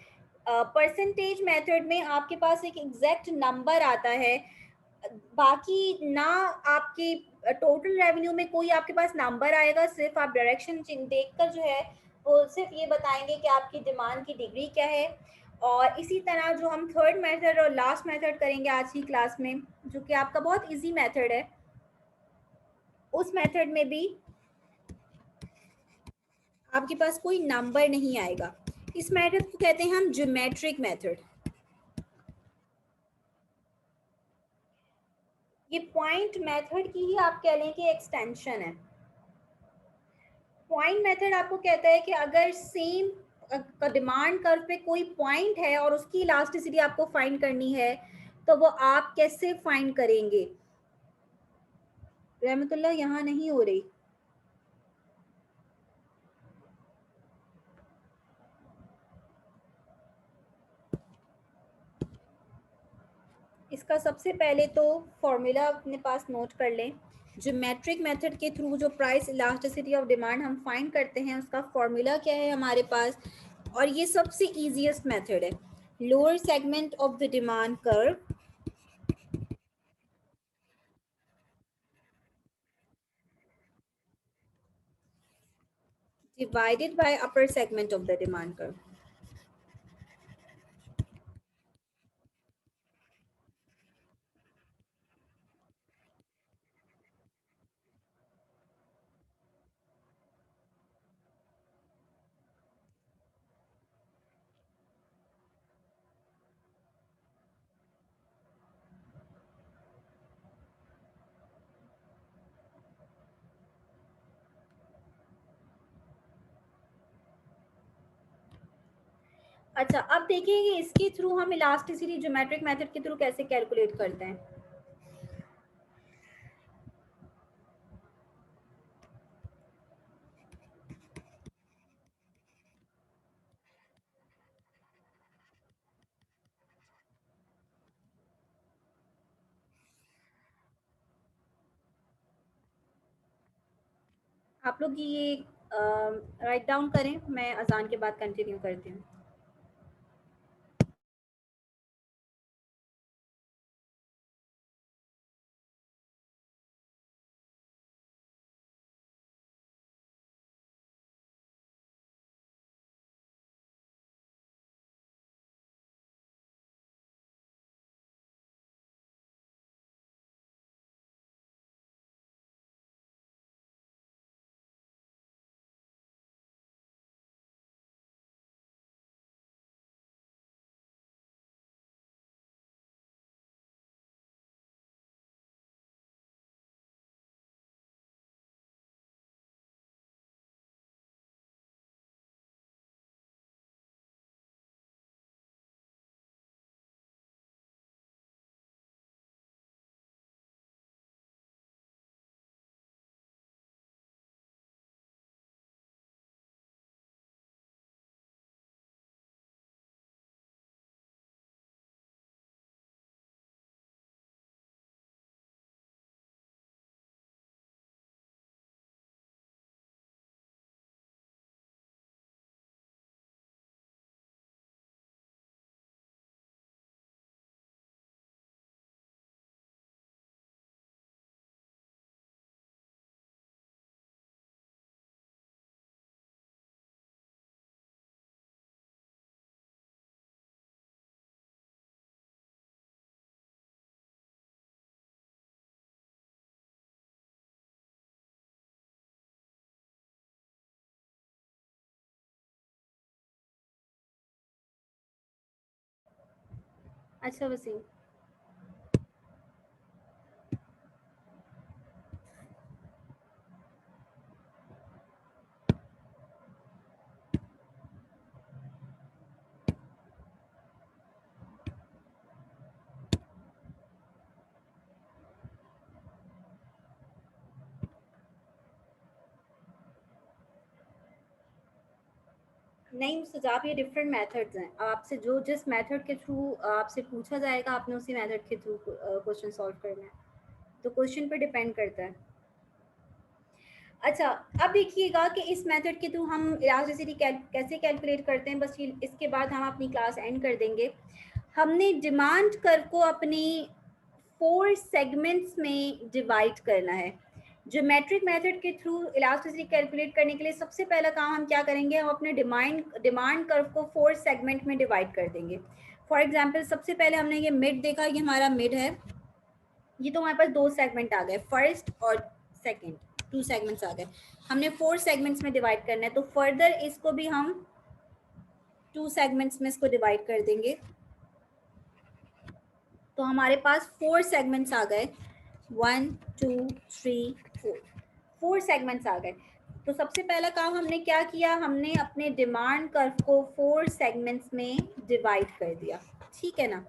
परसेंटेज मेथड में आपके पास एक एग्जैक्ट नंबर आता है, बाकी ना आपके टोटल रेवेन्यू में कोई आपके पास नंबर आएगा, सिर्फ आप डायरेक्शन देखकर जो है वो सिर्फ ये बताएंगे कि आपकी डिमांड की डिग्री क्या है। और इसी तरह जो हम थर्ड मेथड और लास्ट मेथड करेंगे आज की क्लास में, जो कि आपका बहुत इजी मेथड है, उस मेथड में भी आपके पास कोई नंबर नहीं आएगा। इस मेथड को कहते हैं हम ज्योमेट्रिक मेथड। ये पॉइंट मेथड की ही आप कह लें कि एक्सटेंशन है। पॉइंट मेथड आपको कहता है कि अगर सेम डिमांड कर्व पे कोई पॉइंट है और उसकी इलास्टिसिटी आपको फाइंड करनी है तो वो आप कैसे फाइंड करेंगे? रहमतुल्लाह यहाँ नहीं हो रही। इसका सबसे पहले तो फॉर्मूला अपने पास नोट कर लें। ज्योमेट्रिक मेथड के थ्रू जो प्राइस इलास्टिसिटी ऑफ डिमांड हम फाइंड करते हैं उसका फॉर्मूला क्या है हमारे पास, और ये सबसे इजीएस्ट मेथड है। lower segment of the demand curve divided by upper segment of the demand curve. अच्छा, अब देखिए कि इसके थ्रू हम इलास्टिसिटी ज्योमेट्रिक मेथड के थ्रू कैसे कैलकुलेट करते हैं. आप लोग ये राइट डाउन करें, मैं अजान के बाद कंटिन्यू करती हूँ. अच्छा वसीम, नहीं मुस्तजाब, ये डिफरेंट मेथड्स हैं. आपसे जो जिस मेथड के थ्रू आपसे पूछा जाएगा आपने उसी मेथड के थ्रू क्वेश्चन सॉल्व करना है. तो क्वेश्चन पे डिपेंड करता है. अच्छा, अब देखिएगा कि इस मेथड के थ्रू हम इलास्टिसिटी कैसे कैलकुलेट करते हैं. बस ये इसके बाद हम अपनी क्लास एंड कर देंगे. हमने डिमांड कर्व को अपनी 4 सेगमेंट्स में डिवाइड करना है. ज्योमेट्रिक मेथड के थ्रू इलास्टिसिटी कैलकुलेट करने के लिए सबसे पहला काम हम क्या करेंगे, हम अपने डिमांड कर्व को 4 सेगमेंट में डिवाइड कर देंगे. फॉर एग्जांपल सबसे पहले हमने ये मिड देखा, ये हमारा मिड है. ये तो हमारे पास 2 सेगमेंट आ गए, फर्स्ट और सेकंड, 2 सेगमेंट्स आ गए. हमने 4 सेगमेंट्स में डिवाइड करना है, तो फर्दर इसको भी हम 2 सेगमेंट्स में इसको डिवाइड कर देंगे. तो हमारे पास 4 सेगमेंट्स आ गए, 1 2 3 4, 4 सेगमेंट्स आ गए. तो सबसे पहला काम हमने क्या किया, हमने अपने डिमांड कर्व को 4 सेगमेंट्स में डिवाइड कर दिया. ठीक है ना.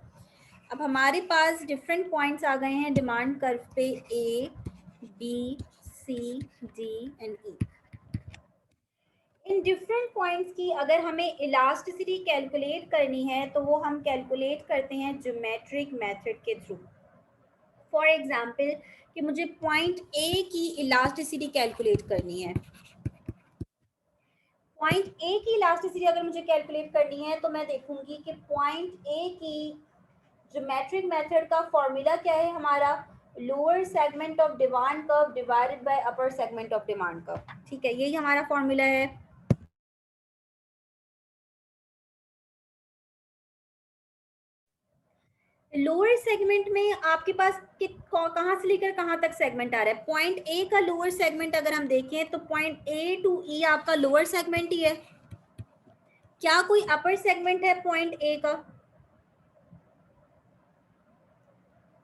अब हमारे पास डिफरेंट पॉइंट्स आ गए हैं डिमांड कर्व पे, A B C D and E. इन डिफरेंट पॉइंट्स की अगर हमें इलास्टिसिटी कैलकुलेट करनी है तो वो हम कैलकुलेट करते हैं ज्योमेट्रिक मेथड के थ्रू. फॉर एग्जाम्पल कि मुझे पॉइंट ए की इलास्टिसिटी कैलकुलेट करनी है. पॉइंट ए की इलास्टिसिटी अगर मुझे कैलकुलेट करनी है तो मैं देखूंगी कि पॉइंट ए की ज्योमेट्रिक मेथड का फॉर्मूला क्या है हमारा, lower segment of demand curve divided by upper segment of demand curve. ठीक है, यही हमारा फॉर्मूला है। लोअर सेगमेंट में आपके पास कहाँ से लेकर कहाँ तक सेगमेंट आ रहा है। पॉइंट ए का लोअर सेगमेंट अगर हम देखें तो पॉइंट ए टू ई आपका लोअर सेगमेंट ही है। क्या कोई अपर सेगमेंट है पॉइंट ए का?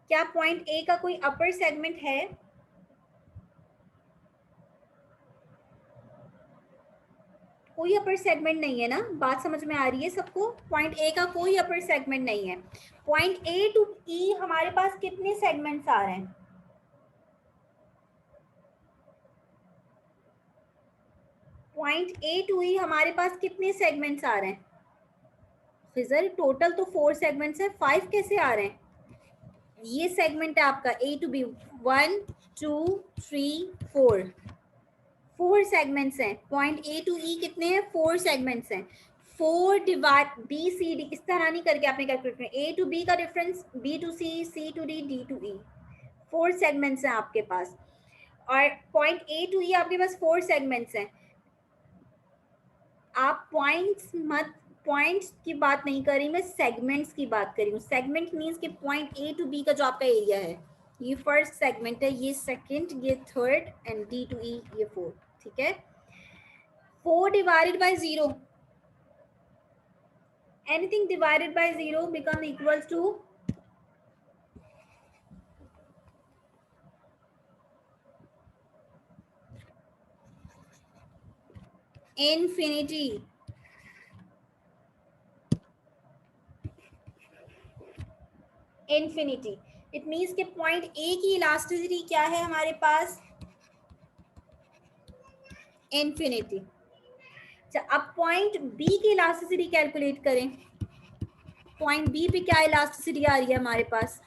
क्या पॉइंट ए का कोई अपर सेगमेंट है? कोई अपर सेगमेंट नहीं है ना, बात समझ में आ रही है सबको? पॉइंट ए का कोई अपर सेगमेंट नहीं है। पॉइंट ए टू ई हमारे पास कितने सेगमेंट्स आ रहे हैं? पॉइंट ए टू ई हमारे पास कितने सेगमेंट्स आ रहे हैं? फिजर टोटल तो 4 सेगमेंट्स है, 5 कैसे आ रहे हैं? ये सेगमेंट है आपका ए टू बी, 1 2 3 4, 4 सेगमेंट्स हैं। पॉइंट ए टू ई कितने हैं? 4 सेगमेंट्स हैं। 4 डिवाइड बी सी डी, इस तरह नहीं करके आपने कैलकुलेट करना, ए टू बी का difference, B to C, C to D, D to E, 4 segments हैं आपके पास। और पॉइंट ए टू ई आपके पास 4 सेगमेंट्स हैं। आप पॉइंट्स की बात नहीं कर रही, मैं सेगमेंट्स की बात कर रही हूँ। सेगमेंट मीन्स कि पॉइंट ए टू बी का जो आपका एरिया है, ये फर्स्ट सेगमेंट है, ये सेकंड, ये थर्ड, एंड डी टू ई ये फोर्थ। ठीक है, 4 divided by 0, anything divided by 0 become equals to infinity। infinity it means कि पॉइंट ए की इलास्टिसिटी क्या है हमारे पास? infinity। अच्छा, अब पॉइंट बी की इलास्टिसिटी कैलकुलेट करें। पॉइंट बी पे क्या इलास्टिसिटी आ रही है हमारे पास?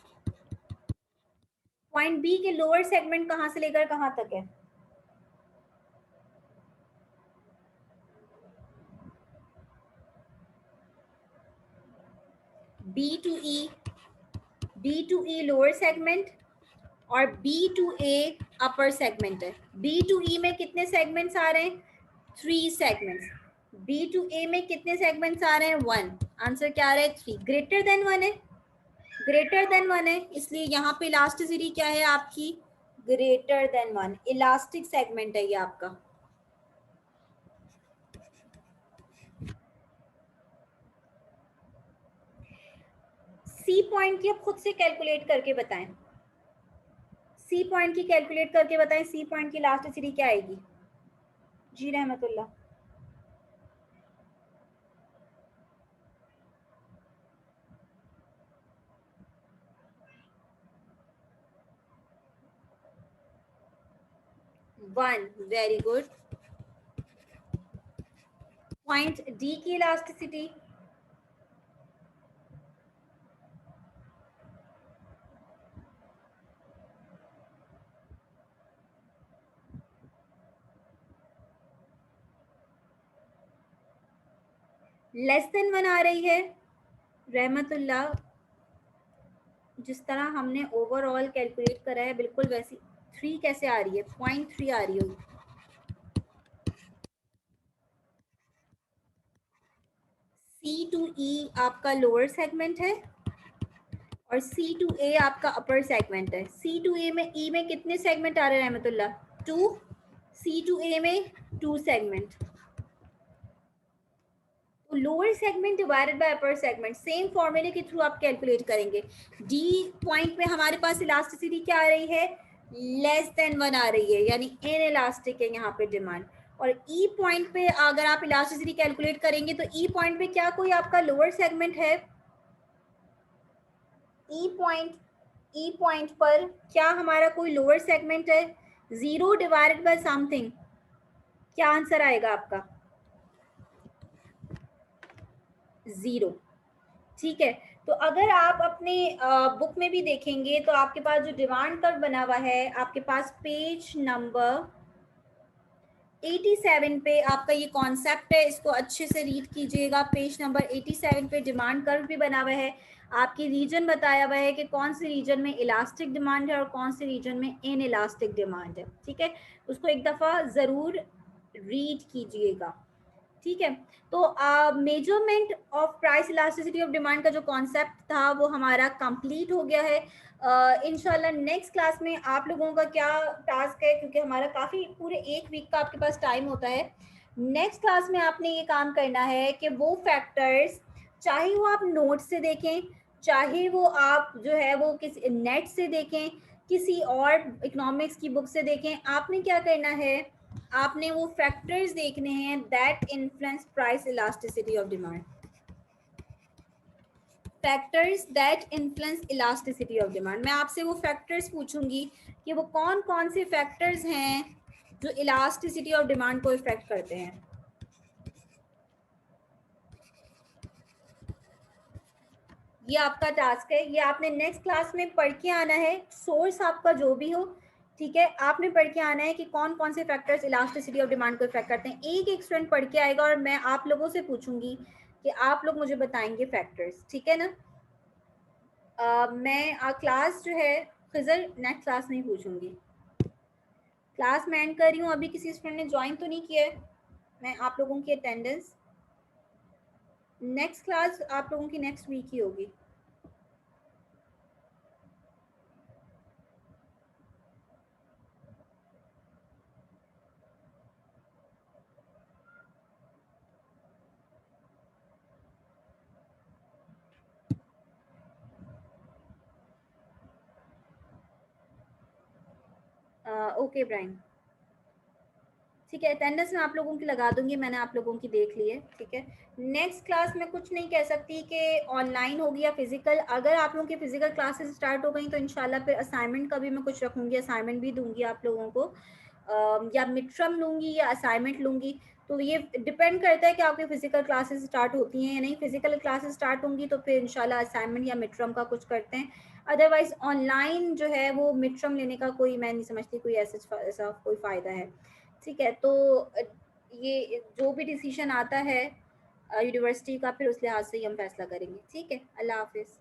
पॉइंट बी के लोअर सेगमेंट कहां से लेकर कहां तक है? B to E, B to E lower segment और B to A upper segment है। बी टू ई में कितने सेगमेंट्स आ रहे हैं? 3 सेगमेंट्स। बी टू ए में कितने सेगमेंट्स आ रहे हैं? 1। आंसर क्या आ रहा है? 3। ग्रेटर देन 1 है, ग्रेटर देन 1 है, इसलिए यहाँ पे इलास्टिसिटी क्या है आपकी? Greater than 1। इलास्टिक सेगमेंट है ये आपका। सी पॉइंट की आप खुद से कैलकुलेट करके बताएं। सी पॉइंट की कैलकुलेट करके बताएं, सी पॉइंट की इलास्टिसिटी क्या आएगी? जी रहमतुल्लाह। One, very good. Point D की इलास्टिसिटी? लेस देन 1 आ रही है। रहमतुल्लाह, जिस तरह हमने ओवरऑल कैलकुलेट करा है बिल्कुल वैसी 3 कैसे आ रही है? 0.3 आ रही होगी। सी टू ई आपका लोअर सेगमेंट है और सी टू ए आपका अपर सेगमेंट है। सी टू ए में ई में कितने सेगमेंट आ रहे हैं रहमतुल्लाह? 2। सी टू ए में 2 सेगमेंट। तो lower segment divided by upper segment, same फॉर्मूले के थ्रू आप कैलकुलेट करेंगे। डी पॉइंट में हमारे पास इलास्टिसिटी क्या आ रही है? लेस देन 1 आ रही है, यानी इन इलास्टिक है यहाँ पे डिमांड। और ई पॉइंट पे अगर आप इलास्टिसिटी कैलकुलेट करेंगे तो ई पॉइंट पे क्या कोई आपका लोअर सेगमेंट है? ई पॉइंट पर क्या हमारा कोई लोअर सेगमेंट है? 0 डिवाइडेड बाय समथिंग, क्या आंसर आएगा आपका? 0। ठीक है, तो अगर आप अपने बुक में भी देखेंगे तो आपके पास जो डिमांड कर्व बना हुआ है, आपके पास पेज नंबर 87 पे आपका ये कॉन्सेप्ट है, इसको अच्छे से रीड कीजिएगा। पेज नंबर 87 पे डिमांड कर्व भी बना हुआ है, आपकी रीजन बताया हुआ है कि कौन से रीजन में इलास्टिक डिमांड है और कौन से रीजन में इन इलास्टिक डिमांड है। ठीक है, उसको एक दफ़ा ज़रूर रीड कीजिएगा। ठीक है, तो measurement of price elasticity of demand का जो कॉन्सेप्ट था वो हमारा कंप्लीट हो गया है। इंशाल्लाह नेक्स्ट क्लास में आप लोगों का क्या टास्क है, क्योंकि हमारा काफ़ी पूरे एक वीक का आपके पास टाइम होता है। नेक्स्ट क्लास में आपने ये काम करना है कि वो फैक्टर्स, चाहे वो आप नोट से देखें, चाहे वो आप जो है वो किसी नेट से देखें, किसी और इकोनॉमिक्स की बुक से देखें, आपने क्या करना है, आपने वो फैक्टर्स देखने हैं that influence price elasticity of demand. Factors that influence elasticity of demand, मैं आपसे वो फैक्टर्स पूछूंगी कि वो कौन कौन से फैक्टर्स हैं जो इलास्टिसिटी ऑफ डिमांड को इफेक्ट करते हैं। ये आपका टास्क है, ये आपने नेक्स्ट क्लास में पढ़ के आना है, सोर्स आपका जो भी हो। ठीक है, आपने पढ़ के आना है कि कौन कौन से फैक्टर्स इलास्टिसिटी ऑफ डिमांड को इफेक्ट करते हैं। एक एक स्टूडेंट पढ़ के आएगा और मैं आप लोगों से पूछूंगी कि आप लोग मुझे बताएंगे फैक्टर्स। ठीक है ना? मैं क्लास जो है खिजर नेक्स्ट क्लास में ही पूछूंगी। क्लास मैं एंड कर रही हूँ, अभी किसी स्टूडेंट ने ज्वाइन तो नहीं किया है। मैं आप लोगों की अटेंडेंस, नेक्स्ट क्लास आप लोगों की नेक्स्ट वीक ही होगी। ओके ब्राइन, ठीक है, अटेंडेंस मैं आप लोगों की लगा दूंगी, मैंने आप लोगों की देख ली है। ठीक है, नेक्स्ट क्लास में कुछ नहीं कह सकती कि ऑनलाइन होगी या फिजिकल। अगर आप लोगों की फिजिकल क्लासेस स्टार्ट हो गई तो इंशाल्लाह फिर असाइनमेंट का भी मैं कुछ रखूंगी, असाइनमेंट भी दूंगी आप लोगों को, या मिड-टर्म लूंगी या असाइनमेंट लूंगी। तो ये डिपेंड करता है कि आपकी फिजिकल क्लासेस स्टार्ट होती हैं या नहीं। फिजिकल क्लासेस स्टार्ट होंगी तो फिर इंशाल्लाह असाइनमेंट या मिड-टर्म का कुछ करते हैं। अदरवाइज ऑनलाइन जो है वो मिड-टर्म लेने का कोई, मैं नहीं समझती कोई ऐसा कोई फ़ायदा है। ठीक है, तो ये जो भी डिसीजन आता है यूनिवर्सिटी का, फिर उस लिहाज से ही हम फैसला करेंगे। ठीक है, अल्लाह हाफिज़।